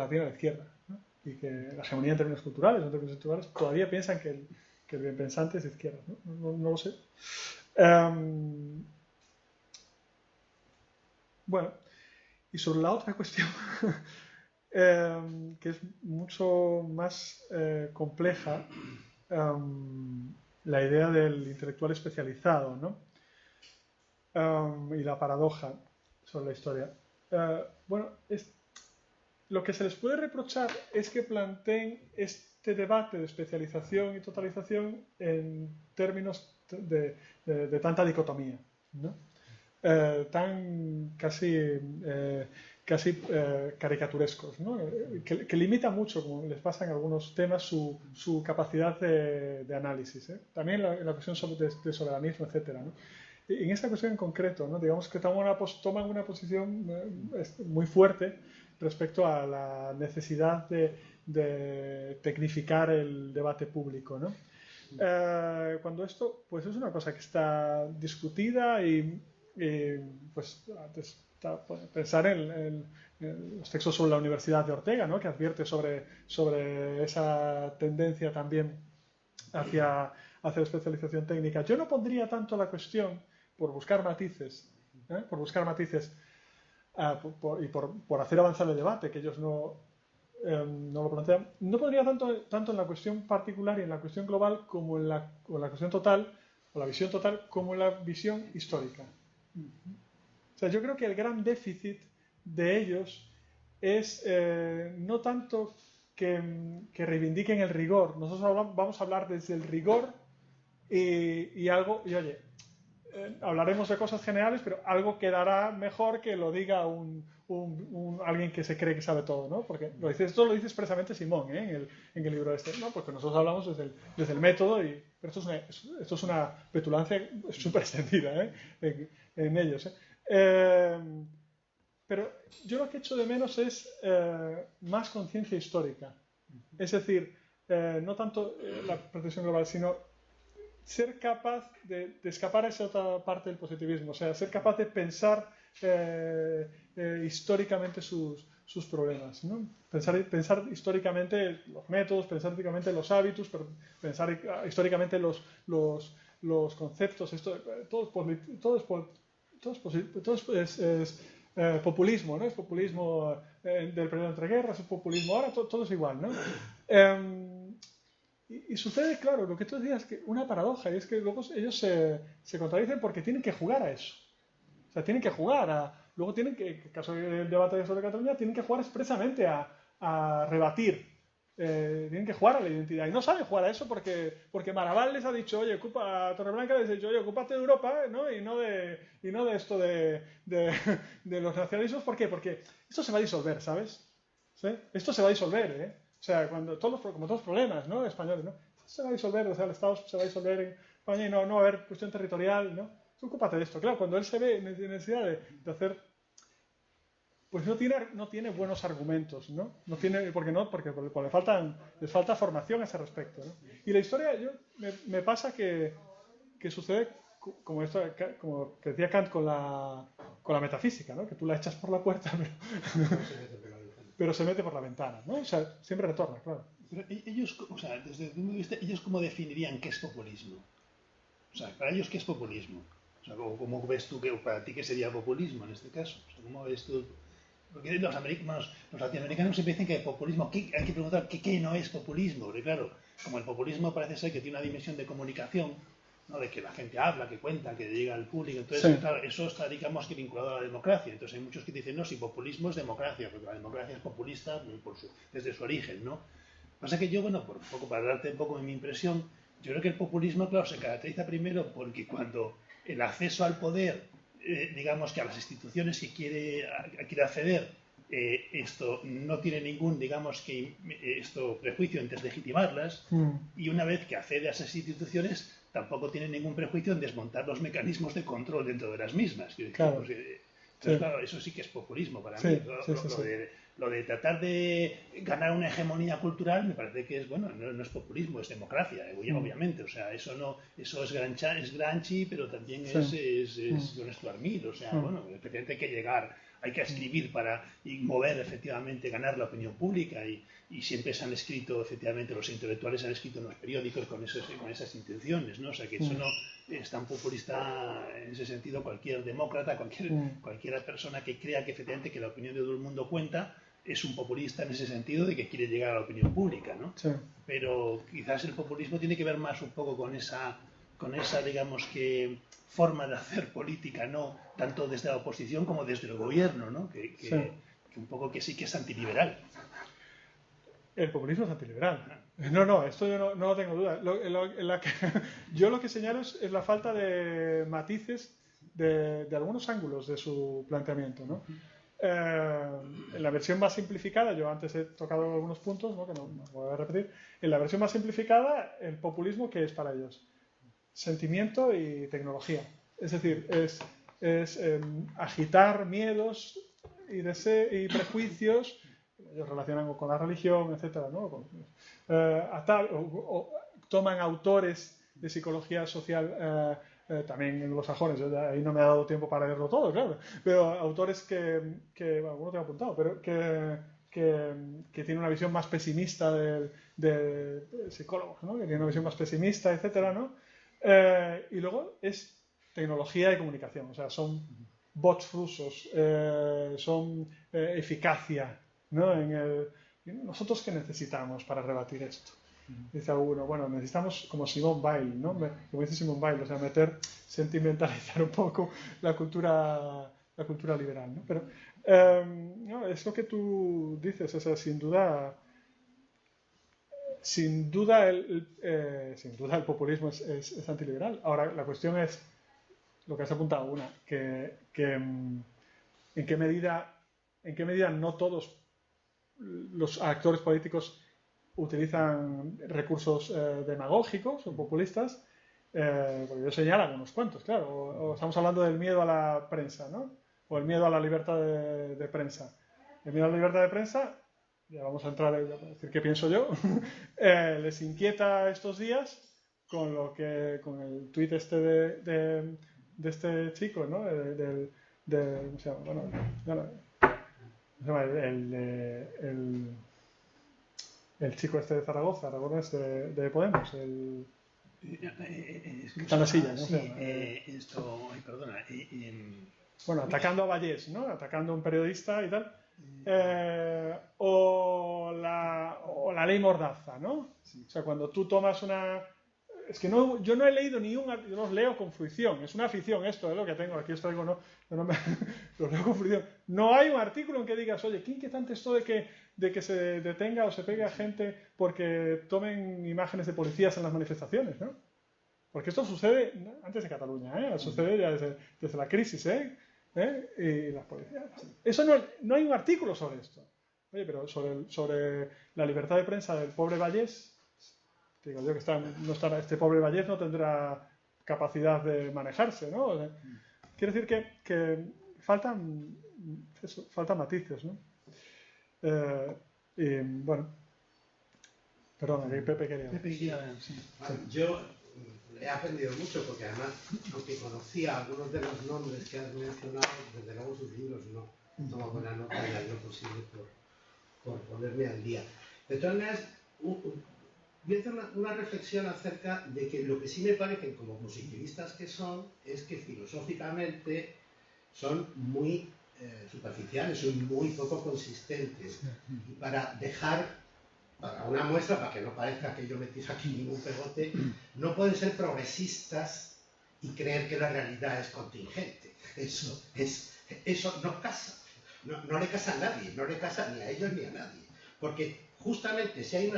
tiene la izquierda, ¿no? Y que la hegemonía en términos culturales, en términos culturales, todavía piensan que el bien pensante es izquierda, ¿no? No lo sé. Bueno, y sobre la otra cuestión, que es mucho más compleja, la idea del intelectual especializado, ¿no? Y la paradoja sobre la historia. Bueno, lo que se les puede reprochar es que planteen este debate de especialización y totalización en términos de tanta dicotomía, ¿no? Tan casi caricaturescos, ¿no? Que limita mucho, como les pasa en algunos temas, su capacidad de análisis, ¿eh? También la cuestión de soberanismo, etcétera, ¿no? En esta cuestión en concreto, ¿no? Digamos que toman una posición muy fuerte respecto a la necesidad de tecnificar el debate público, ¿no? Cuando esto pues es una cosa que está discutida y pues pensar en los textos sobre la Universidad de Ortega, ¿no? Que advierte sobre esa tendencia también hacia la especialización técnica. Yo no pondría tanto la cuestión por buscar matices, y por hacer avanzar el debate, que ellos no lo plantean. No pondría tanto en la cuestión particular y en la cuestión global como en la cuestión total, o la visión total, como en la visión histórica. O sea, yo creo que el gran déficit de ellos es no tanto que reivindiquen el rigor. Nosotros vamos a hablar desde el rigor y oye, hablaremos de cosas generales, pero algo quedará mejor que lo diga alguien que se cree que sabe todo, ¿no? Porque esto lo dice expresamente Simón, ¿eh? en el libro este, ¿no? Porque nosotros hablamos desde el método, pero esto es una petulancia súper extendida, ¿eh? en ellos, ¿eh? Pero yo lo que echo de menos es más conciencia histórica. Es decir, no tanto la protección global, sino ser capaz de escapar a esa otra parte del positivismo, o sea, ser capaz de pensar históricamente sus problemas, ¿no? Pensar históricamente los métodos, pensar históricamente los hábitos, pensar históricamente los conceptos. Todo es populismo, ¿no? Es populismo del periodo entre guerras, es populismo ahora, todo es igual, ¿no? Y sucede, claro, lo que tú decías, que una paradoja, y es que luego ellos se contradicen porque tienen que jugar a eso. O sea, tienen que jugar luego tienen que, en el caso del debate sobre Cataluña, tienen que jugar expresamente a rebatir. Tienen que jugar a la identidad. Y no saben jugar a eso porque Maragall les ha dicho, oye, Torreblanca les ha dicho, oye, ocúpate de Europa, ¿no? Y no de esto de los nacionalismos. ¿Por qué? Porque esto se va a disolver, ¿sabes? ¿Sí? Esto se va a disolver, ¿eh? O sea, como todos los problemas, ¿no? Españoles, ¿no? Esto se va a disolver, o sea, el Estado se va a disolver en España y no va a haber cuestión territorial, ¿no? Tú ocúpate de esto. Claro, cuando él se ve en necesidad de hacer, pues no tiene buenos argumentos, ¿no? Porque les falta formación a ese respecto, ¿no? Y la historia, me pasa que sucede como que decía Kant con la metafísica, ¿no? Que tú la echas por la puerta, pero se mete por la ventana, ¿no? O sea, siempre retorna, claro. Pero ellos, o sea, desde el punto de vista, ¿ellos cómo definirían qué es populismo? O sea, para ellos, ¿qué es populismo? O sea, ¿cómo ves tú para ti qué sería populismo en este caso? O sea, ¿cómo ves tú? Porque los latinoamericanos siempre dicen que populismo, hay que preguntar qué no es populismo, porque claro, como el populismo parece ser que tiene una dimensión de comunicación, ¿no? De que la gente habla, que cuenta, que llega al público, entonces sí. Claro, eso está, digamos, que vinculado a la democracia. Entonces hay muchos que dicen, no, si populismo es democracia, porque la democracia es populista desde su origen, ¿no? Pasa que yo, bueno, para darte un poco de mi impresión, yo creo que el populismo, claro, se caracteriza primero porque cuando el acceso al poder, digamos que a las instituciones que quiere acceder, esto no tiene ningún, digamos que prejuicio en deslegitimarlas, y una vez que accede a esas instituciones, tampoco tiene ningún prejuicio en desmontar los mecanismos de control dentro de las mismas. Claro. Entonces, claro, eso sí que es populismo para mí. Lo de tratar de ganar una hegemonía cultural me parece que es, bueno, no es populismo, es democracia, obviamente. O sea, eso es Gramsci, pero también es Don Stuart Mill. O sea, bueno, efectivamente hay que llegar, hay que escribir para mover, efectivamente, ganar la opinión pública y siempre se han escrito, efectivamente, los intelectuales han escrito en los periódicos con esas intenciones, ¿no? O sea, que eso no es tan populista en ese sentido. Cualquier demócrata, cualquier persona que crea que efectivamente que la opinión de todo el mundo cuenta, es un populista en ese sentido de que quiere llegar a la opinión pública, ¿no? Sí. Pero quizás el populismo tiene que ver más un poco con esa, digamos que, forma de hacer política, no tanto desde la oposición como desde el gobierno, ¿no? Que un poco que sí que es antiliberal. El populismo es antiliberal. No, esto yo no tengo duda. Yo lo que señalo es la falta de matices de algunos ángulos de su planteamiento, ¿no? En la versión más simplificada, yo antes he tocado algunos puntos, ¿no? Que no voy a repetir. En la versión más simplificada, el populismo, ¿qué es para ellos? Sentimiento y tecnología. Es decir, es agitar miedos y prejuicios. Ellos relacionan con la religión, etcétera, ¿no? Toman autores de psicología social, también anglosajones, ahí no me ha dado tiempo para leerlo todo, claro, pero autores que bueno, algunos tengo apuntado, pero que tienen una visión más pesimista de psicólogos, ¿no? Que tienen una visión más pesimista, etcétera, ¿no? Y luego es tecnología y comunicación, o sea, son bots rusos, son eficacia, ¿no? ¿Nosotros qué necesitamos para rebatir esto? Dice uno, bueno, necesitamos como Simone Weil, ¿no? Como dice Simone Weil, o sea, sentimentalizar un poco la cultura liberal, ¿no? Pero no, es lo que tú dices, o sea, sin duda el populismo es antiliberal. Ahora, la cuestión es lo que has apuntado, en qué medida no todos los actores políticos utilizan recursos demagógicos o populistas, porque yo señalo unos cuantos, claro, o estamos hablando del miedo a la prensa, ¿no? O el miedo a la libertad de prensa. El miedo a la libertad de prensa, ya vamos a entrar a decir qué pienso yo, les inquieta estos días con el tuit este de este chico, ¿no? ¿cómo se llama? Bueno, ¿cómo se llama? El chico este de Zaragoza, Aragonés de Podemos, está en la silla, ¿no? Sí, perdona. Bueno, atacando a Vallés, ¿no? Atacando a un periodista y tal. O la ley Mordaza, ¿no? Sí. O sea, cuando tú tomas una... Es que yo no he leído yo los leo con fruición, es una afición esto, lo que tengo, aquí os traigo, los leo con fruición. No hay un artículo en que digas, oye, qué inquietante esto de que se detenga o se pegue a gente porque tomen imágenes de policías en las manifestaciones, ¿no? Porque esto sucede antes de Cataluña, sucede ya desde la crisis, y las policías. Eso no hay un artículo sobre esto. Oye, pero sobre la libertad de prensa del pobre Vallés, digo yo que este pobre Vallés no tendrá capacidad de manejarse, ¿no? Quiere decir que faltan matices, ¿no? Y bueno, perdona, que Pepe quería. Sí. Yo he aprendido mucho porque además, aunque conocía algunos de los nombres que has mencionado, desde luego sus libros no tomo buena nota y haré lo posible por ponerme al día. De todas maneras, voy a hacer una reflexión acerca de que lo que sí me parecen como positivistas que son es que filosóficamente son muy superficiales, son muy poco consistentes. Y para una muestra, para que no parezca que yo metí aquí ningún pegote, no pueden ser progresistas y creer que la realidad es contingente. Eso no casa. No le casa a nadie, no le casa ni a ellos ni a nadie. Porque justamente si hay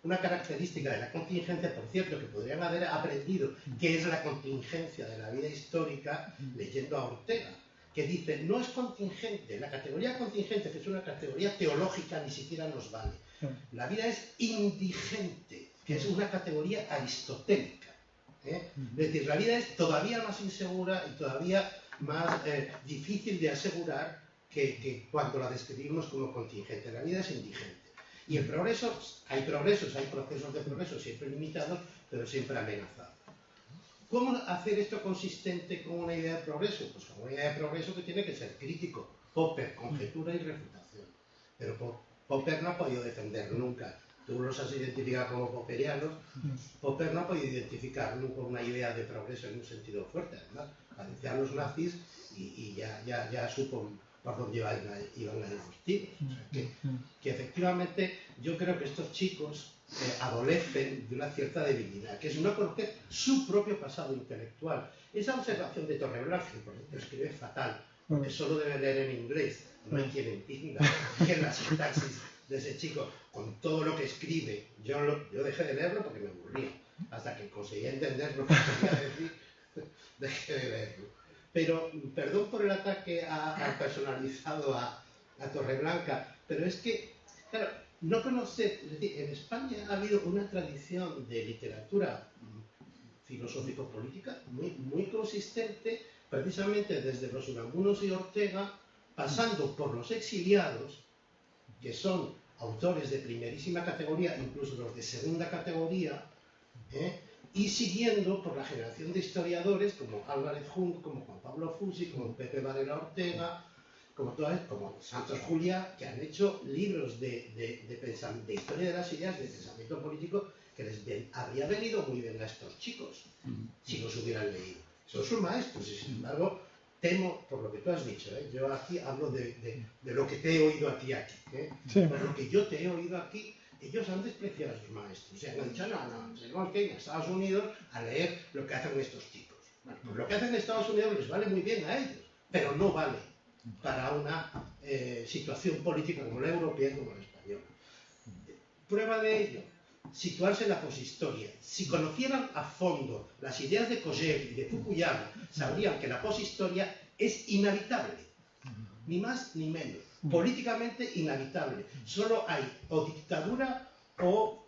una característica de la contingencia, por cierto, que podrían haber aprendido qué es la contingencia de la vida histórica leyendo a Ortega, que dice, no es contingente, la categoría contingente, que es una categoría teológica, ni siquiera nos vale. La vida es indigente, que es una categoría aristotélica. Es decir, la vida es todavía más insegura y todavía más difícil de asegurar que cuando la describimos como contingente. La vida es indigente. Y el progreso, hay procesos de progreso siempre limitados, pero siempre amenazados. ¿Cómo hacer esto consistente con una idea de progreso? Pues con una idea de progreso que tiene que ser crítico. Popper, conjetura y refutación. Pero Popper no ha podido defender nunca, tú los has identificado como popperianos, Popper no ha podido identificar nunca una idea de progreso en un sentido fuerte. Además, parecían los nazis y ya supo por dónde iban a ir los tiros. O sea, que efectivamente yo creo que estos chicos adolecen de una cierta debilidad, que es no conocer su propio pasado intelectual. Esa observación de Torreblanca, que por ejemplo escribe fatal, porque solo debe leer en inglés, no entiende en la sintaxis de ese chico, con todo lo que escribe. Yo dejé de leerlo porque me aburría, hasta que conseguí entender lo que quería decir, dejé de leerlo. Pero, perdón por el ataque al personalizado a Torreblanca, pero es que, claro, no conocer, es decir, en España ha habido una tradición de literatura filosófico-política muy consistente, precisamente desde los Unamunos y Ortega, pasando por los exiliados, que son autores de primerísima categoría, incluso los de segunda categoría, y siguiendo por la generación de historiadores como Álvarez Junc, como Juan Pablo Fusi, como Pepe Varela Ortega, como Santos Juliá, que han hecho libros de historia de las ideas, de pensamiento político, que les habría venido muy bien a estos chicos, si los hubieran leído. Son sus maestros, y sin embargo, temo, por lo que tú has dicho, yo aquí hablo de lo que te he oído a ti aquí, Sí. por lo que yo te he oído aquí, ellos han despreciado a sus maestros. O sea, han dicho, no, tenemos que ir a Estados Unidos a leer lo que hacen estos chicos. Bueno, pues lo que hacen en Estados Unidos les vale muy bien a ellos, pero no vale para una situación política como la europea, como la española. Prueba de ello, situarse en la poshistoria. Si conocieran a fondo las ideas de Kojève y de Fukuyama, sabrían que la poshistoria es inhabitable, ni más ni menos, políticamente inhabitable. Solo hay o dictadura o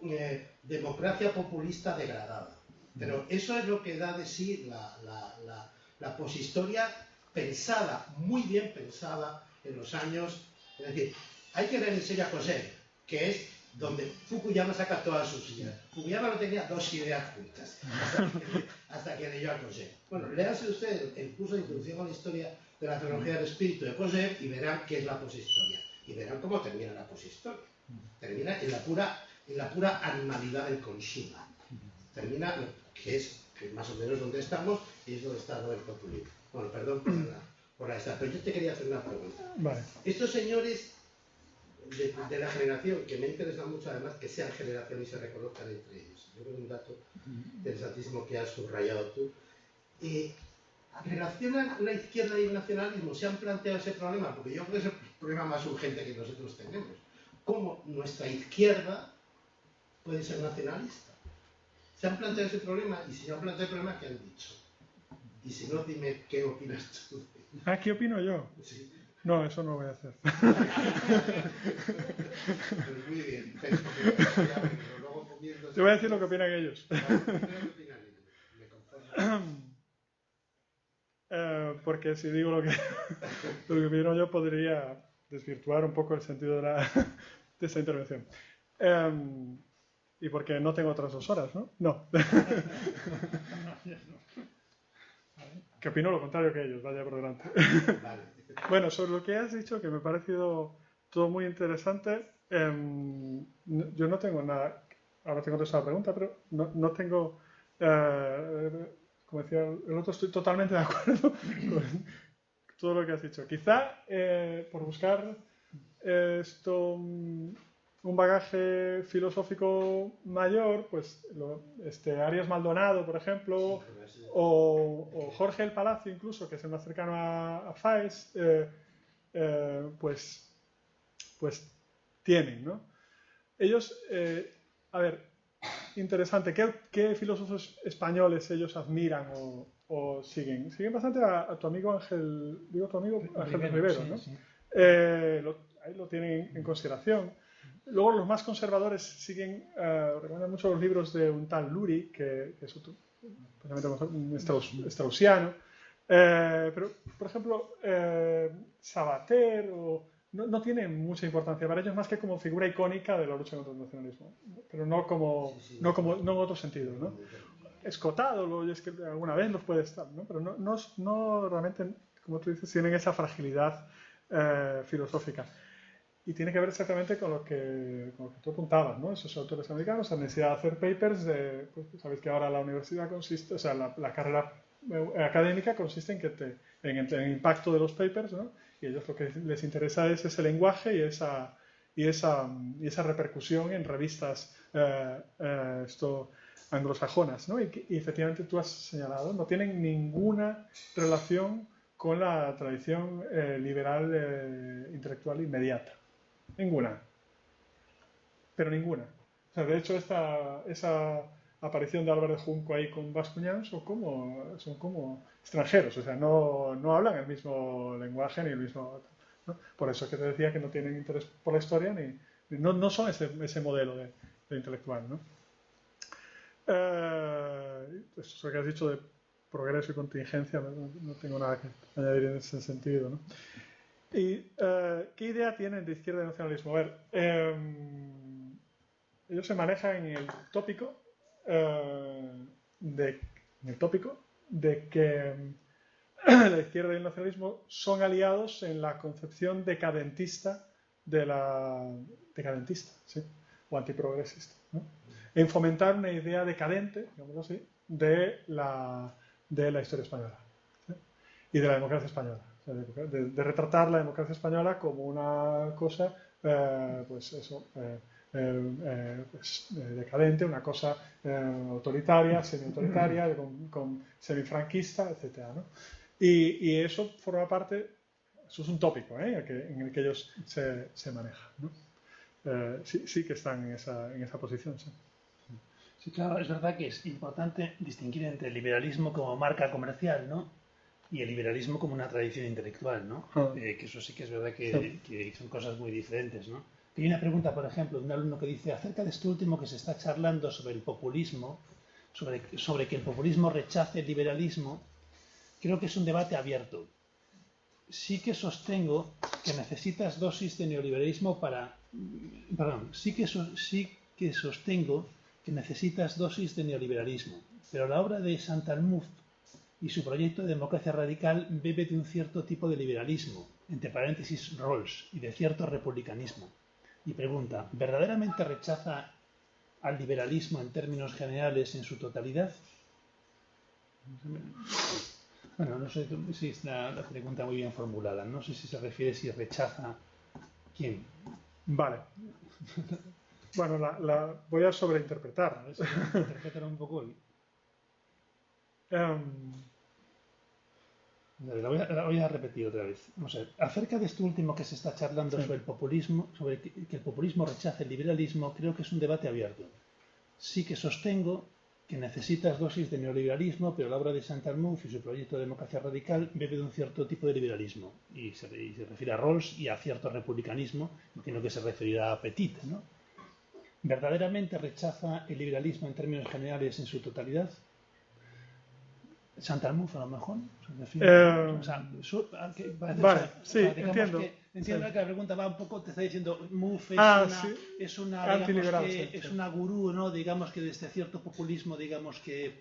democracia populista degradada. Pero eso es lo que da de sí la poshistoria pensada, muy bien pensada en los años. Es decir, hay que ver en serio a Kojève, que es donde Fukuyama saca todas sus ideas. Fukuyama no tenía dos ideas juntas hasta que leyó a Kojève. Bueno, léanse ustedes el curso de introducción a la historia de la tecnología del espíritu de Kojève y verán qué es la poshistoria. Y verán cómo termina la poshistoria. Termina en la pura animalidad del consumo. Termina, que es más o menos donde estamos, y es donde está el populismo. Bueno, perdón por la esta, pero yo te quería hacer una pregunta. Vale. Estos señores de la generación, que me interesa mucho además que sean generación y se reconozcan entre ellos. Yo creo que un dato interesantísimo que has subrayado tú. ¿Relacionan la izquierda y el nacionalismo? ¿Se han planteado ese problema? Porque yo creo que es el problema más urgente que nosotros tenemos. ¿Cómo nuestra izquierda puede ser nacionalista? ¿Se han planteado ese problema? Y si se han planteado el problema, ¿qué han dicho? Y si no, dime qué opinas tú. ¿Qué opino yo? Sí. No, eso no lo voy a hacer. Pues muy bien. Pero luego comiendo... Te voy a decir lo que opinan ellos. Porque si digo lo que opino yo, podría desvirtuar un poco el sentido de esta intervención. Y porque no tengo otras 2 horas, ¿no? No. Que opino lo contrario que ellos, vaya por delante. Bueno, sobre lo que has dicho, que me ha parecido todo muy interesante, yo no tengo nada, ahora te contesto la pregunta, pero no tengo, como decía el otro, estoy totalmente de acuerdo con todo lo que has dicho. Quizá por buscar un bagaje filosófico mayor, pues Arias Maldonado, por ejemplo, o Jorge el Palacio incluso, que es el más cercano a Faes, pues tienen, ¿no? Ellos, a ver, interesante, ¿qué filósofos españoles ellos admiran o siguen? Siguen bastante a tu amigo Ángel, Ángel Rivero, ¿no? Sí. Ahí lo tienen en consideración. Luego los más conservadores siguen, recomiendan mucho los libros de un tal Luri, que es otro, un straussiano, pero por ejemplo Sabater no tiene mucha importancia para ellos más que como figura icónica de la lucha contra el nacionalismo, pero no en otro sentido, ¿no? Escotado, es que alguna vez los puede estar, ¿no? Pero no realmente, como tú dices, tienen esa fragilidad filosófica. Y tiene que ver exactamente con lo que tú apuntabas, ¿no? Esos autores americanos, la necesidad de hacer papers, pues sabéis que ahora la universidad consiste, o sea, la carrera académica consiste en el impacto de los papers, ¿no? Y ellos lo que les interesa es ese lenguaje y esa repercusión en revistas anglosajonas, ¿no? Y efectivamente tú has señalado, no tienen ninguna relación con la tradición liberal intelectual inmediata. Ninguna. Pero ninguna. O sea, de hecho, esa aparición de Álvarez Junco ahí con Bascuñán son como extranjeros, o sea, no hablan el mismo lenguaje ni el mismo... ¿no? Por eso es que te decía que no tienen interés por la historia no son ese modelo de intelectual, ¿no? Eso que has dicho de progreso y contingencia, no tengo nada que añadir en ese sentido, ¿no? ¿Y qué idea tienen de izquierda y nacionalismo? A ver, ellos se manejan en el tópico de que la izquierda y el nacionalismo son aliados en la concepción decadentista ¿sí? O antiprogresista, ¿no? En fomentar una idea decadente, digamos así, de la historia española, ¿sí? Y de la democracia española. O sea, de retratar la democracia española como una cosa, decadente, una cosa autoritaria, semi-autoritaria, con semifranquista, etc., ¿no? Y eso forma parte, eso es un tópico en el que ellos se manejan, ¿no? Sí que están en esa posición, sí. Sí, claro, es verdad que es importante distinguir entre el liberalismo como marca comercial, ¿no? Y el liberalismo como una tradición intelectual, ¿no? Que eso sí que es verdad que son cosas muy diferentes, ¿no? Hay una pregunta, por ejemplo, de un alumno que dice, acerca de esto último que se está charlando sobre el populismo, sobre que el populismo rechace el liberalismo, creo que es un debate abierto. Sí que sostengo que necesitas dosis de neoliberalismo para... Perdón, sí que sostengo que necesitas dosis de neoliberalismo, pero la obra de Chantal Mouffe y su proyecto de democracia radical bebe de un cierto tipo de liberalismo, entre paréntesis Rawls, y de cierto republicanismo. Y pregunta, ¿verdaderamente rechaza al liberalismo en términos generales en su totalidad? Bueno, no sé si es la pregunta muy bien formulada. No sé si se refiere si rechaza quién. Vale. Bueno, voy a sobreinterpretar. A ver si interpretar un poco. La voy a repetir otra vez. Vamos a ver. Acerca de esto último que se está charlando sobre el populismo, sobre que el populismo rechace el liberalismo, creo que es un debate abierto. Sí que sostengo que necesitas dosis de neoliberalismo, pero la obra de Chantal Mouffe y su proyecto de democracia radical bebe de un cierto tipo de liberalismo. Y se refiere a Rawls y a cierto republicanismo, imagino que se referirá a Petit, ¿no? ¿Verdaderamente rechaza el liberalismo en términos generales en su totalidad? Chantal Mouffe, a lo mejor. Vale, sí, entiendo. Entiendo que la pregunta va un poco, te está diciendo, Mouffe es una gurú, ¿no? Digamos que desde cierto populismo, digamos que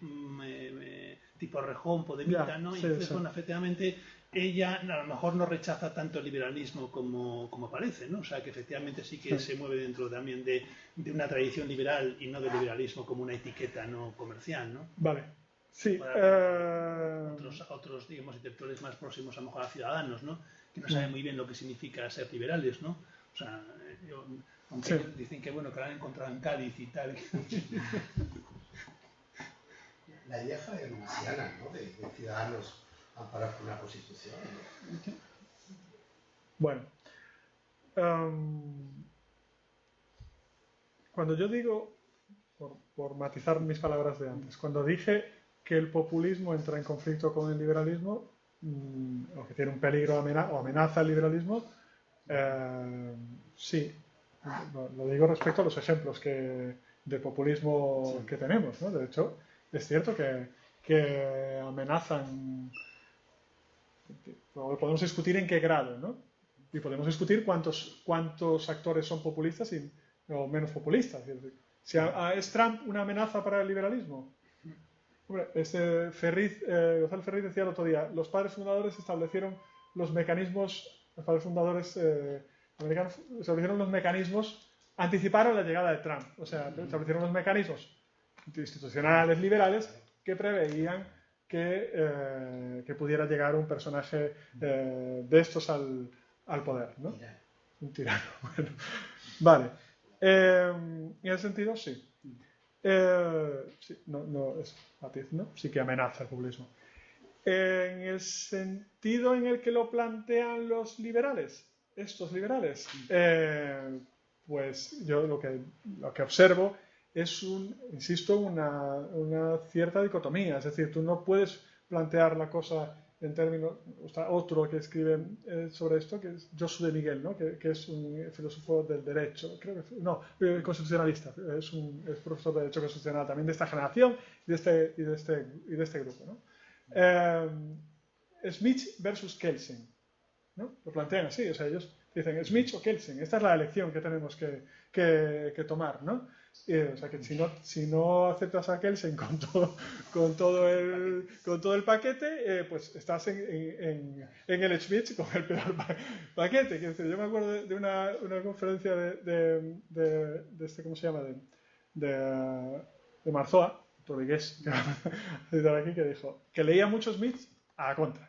tipo Rejón, Podemita, ¿no? Y entonces, bueno, efectivamente, ella a lo mejor no rechaza tanto el liberalismo como parece, ¿no? O sea, que efectivamente sí que se mueve dentro también de una tradición liberal y no del liberalismo como una etiqueta no comercial, ¿no? Vale. Sí. Otros, digamos, intelectuales más próximos a lo mejor a Ciudadanos, ¿no? Que no saben muy bien lo que significa ser liberales, ¿no? O sea, aunque ellos dicen que bueno, que la han encontrado en Cádiz y tal. La idea fabianosiana, ¿no? De Ciudadanos amparar por una constitución, ¿no? Bueno. Cuando yo digo, por matizar mis palabras de antes, cuando dije que el populismo entra en conflicto con el liberalismo, o que tiene un peligro o amenaza al liberalismo, sí, lo digo respecto a los ejemplos de populismo que tenemos, ¿no? De hecho, es cierto que amenazan, podemos discutir en qué grado, ¿no? Y podemos discutir cuántos actores son populistas o menos populistas. ¿Es Trump una amenaza para el liberalismo? Hombre, Gonzalo Ferriz decía el otro día, los padres fundadores establecieron los mecanismos, americanos establecieron los mecanismos, anticiparon la llegada de Trump, o sea, establecieron los mecanismos institucionales liberales que preveían que pudiera llegar un personaje de estos al poder, ¿no? Un tirano. Bueno, vale. En ese sentido, sí. Sí, no es matiz, ¿no? Sí que amenaza el populismo. En el sentido en el que lo plantean los liberales, estos liberales, pues yo lo que observo es insisto, una cierta dicotomía. Es decir, tú no puedes plantear la cosa en términos. Está otro que escribe sobre esto, que es Josu de Miguel, ¿no? que es un filósofo del derecho, creo que no, constitucionalista, es profesor de derecho constitucional también de esta generación y de este grupo, ¿no? Smith versus Kelsen, ¿no? Lo plantean así, o sea, ellos dicen Smith o Kelsen, esta es la elección que tenemos que tomar, ¿no? O sea, que si no aceptas a Kelsen con todo el paquete, pues estás en el Smith con el peor paquete. Quiero decir, yo me acuerdo de una conferencia de este, ¿cómo se llama? De Marzoa, Rodríguez, aquí, que dijo que leía mucho Smith a la contra,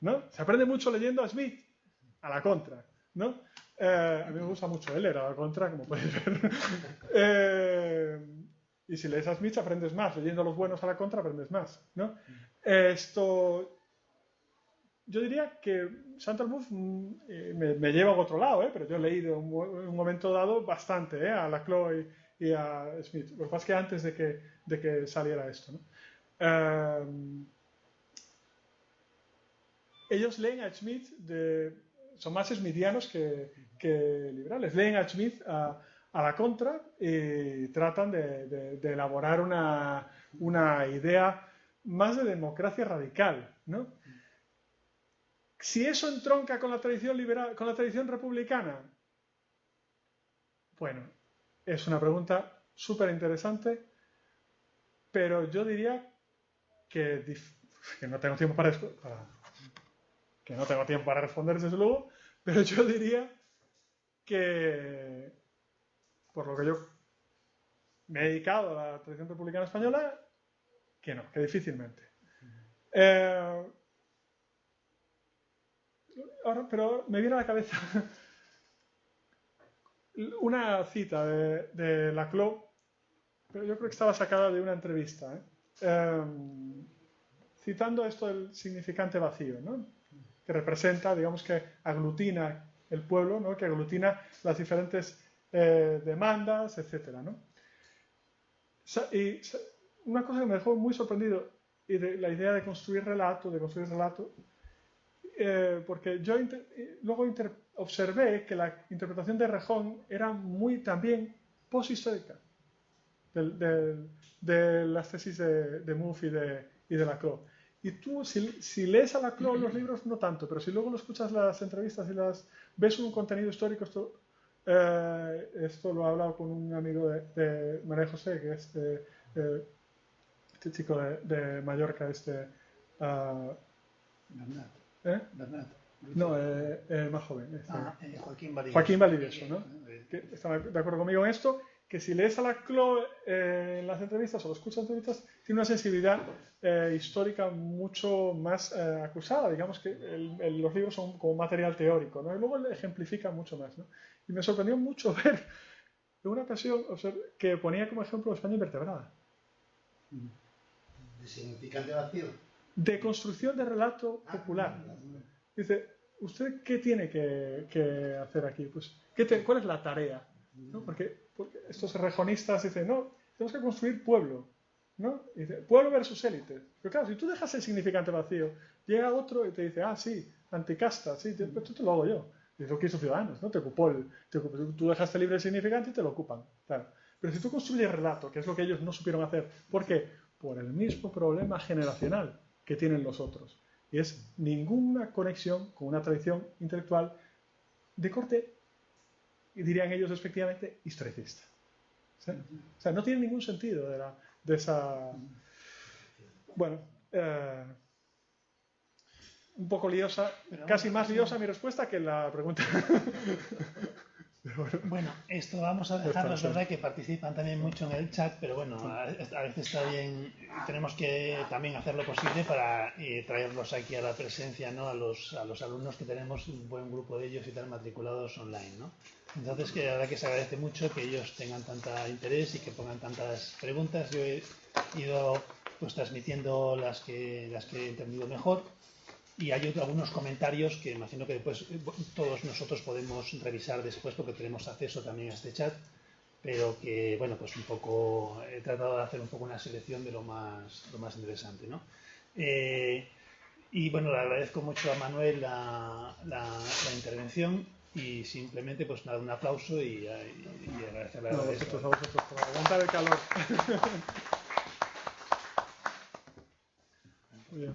¿no? Se aprende mucho leyendo a Smith a la contra, ¿no? A mí me gusta mucho él, era a la contra, como podéis ver. Y si lees a Smith aprendes más, leyendo a los buenos a la contra aprendes más, ¿no? Yo diría que Chantal-Mouffe me lleva a otro lado, pero yo he leído en un momento dado bastante a Laclau y a Smith. Lo que pasa es que antes de que saliera esto, ¿no? Ellos leen a Smith, son más smithianos que liberales. Leen a Smith a la contra y tratan de elaborar una idea más de democracia radical, ¿no? Si eso entronca con la tradición liberal, con la tradición republicana, bueno, es una pregunta súper interesante, pero yo diría que no tengo tiempo para responder, desde luego, pero yo diría que, por lo que yo me he dedicado a la tradición republicana española, que no, que difícilmente. Pero me viene a la cabeza una cita de Laclau, pero yo creo que estaba sacada de una entrevista, citando esto del significante vacío, ¿no? Que representa, digamos, que aglutina el pueblo, ¿no? Que aglutina las diferentes demandas, etcétera, ¿no? Y una cosa que me dejó muy sorprendido, y de la idea de construir relato, porque yo luego observé que la interpretación de Rejón era muy también poshistórica de las tesis de Mouffe y de Laclau. Y tú, si lees a Laclau los libros, no tanto, pero si luego lo escuchas las entrevistas y ves un contenido histórico, esto lo he hablado con un amigo de María José, que es este chico de Mallorca, Bernat. No, más joven. Joaquín Valdivieso. Joaquín Valdivieso, ¿no? Que está de acuerdo conmigo en esto, que si lees a Laclau en las entrevistas o lo escuchas en entrevistas, tiene una sensibilidad histórica mucho más acusada. Digamos que los libros son como material teórico, ¿no? Y luego le ejemplifica mucho más, ¿no? Y me sorprendió mucho ver en una ocasión que ponía como ejemplo España invertebrada. ¿De significante vacío? De construcción de relato popular. Dice, ¿usted qué tiene que hacer aquí? Pues, ¿cuál es la tarea? ¿No? Porque estos rejonistas dicen, no, tenemos que construir pueblo, ¿no? Y dice, pueblo versus élite. Pero claro, si tú dejas el significante vacío, llega otro y te dice, sí, anticasta, sí, esto te lo hago yo. Y dice, ¿qué hizo Ciudadanos? ¿No? Tú dejaste libre el significante y te lo ocupan. Claro. Pero si tú construyes relato, que es lo que ellos no supieron hacer, ¿por qué? Por el mismo problema generacional que tienen los otros. Y es ninguna conexión con una tradición intelectual de corte, y dirían ellos efectivamente, historicista. O sea, no tiene ningún sentido de esa... Bueno, un poco liosa, pero casi más liosa mi respuesta que la pregunta. Bueno, esto vamos a dejarlo, es verdad que participan también mucho en el chat, pero bueno, a veces está bien, tenemos que también hacer lo posible para traerlos aquí a la presencia, ¿no? A los alumnos, que tenemos un buen grupo de ellos y tal matriculados online, ¿no? Entonces, que la verdad que se agradece mucho que ellos tengan tanto interés y que pongan tantas preguntas. Yo he ido pues transmitiendo las que he entendido mejor. Y hay algunos comentarios que imagino que después todos nosotros podemos revisar después porque tenemos acceso también a este chat, pero que, bueno, pues un poco he tratado de hacer un poco una selección de lo más interesante, ¿no? Y bueno, le agradezco mucho a Manuel la intervención y simplemente pues nada, un aplauso y agradecerle a vosotros por aguantar el calor. Muy bien.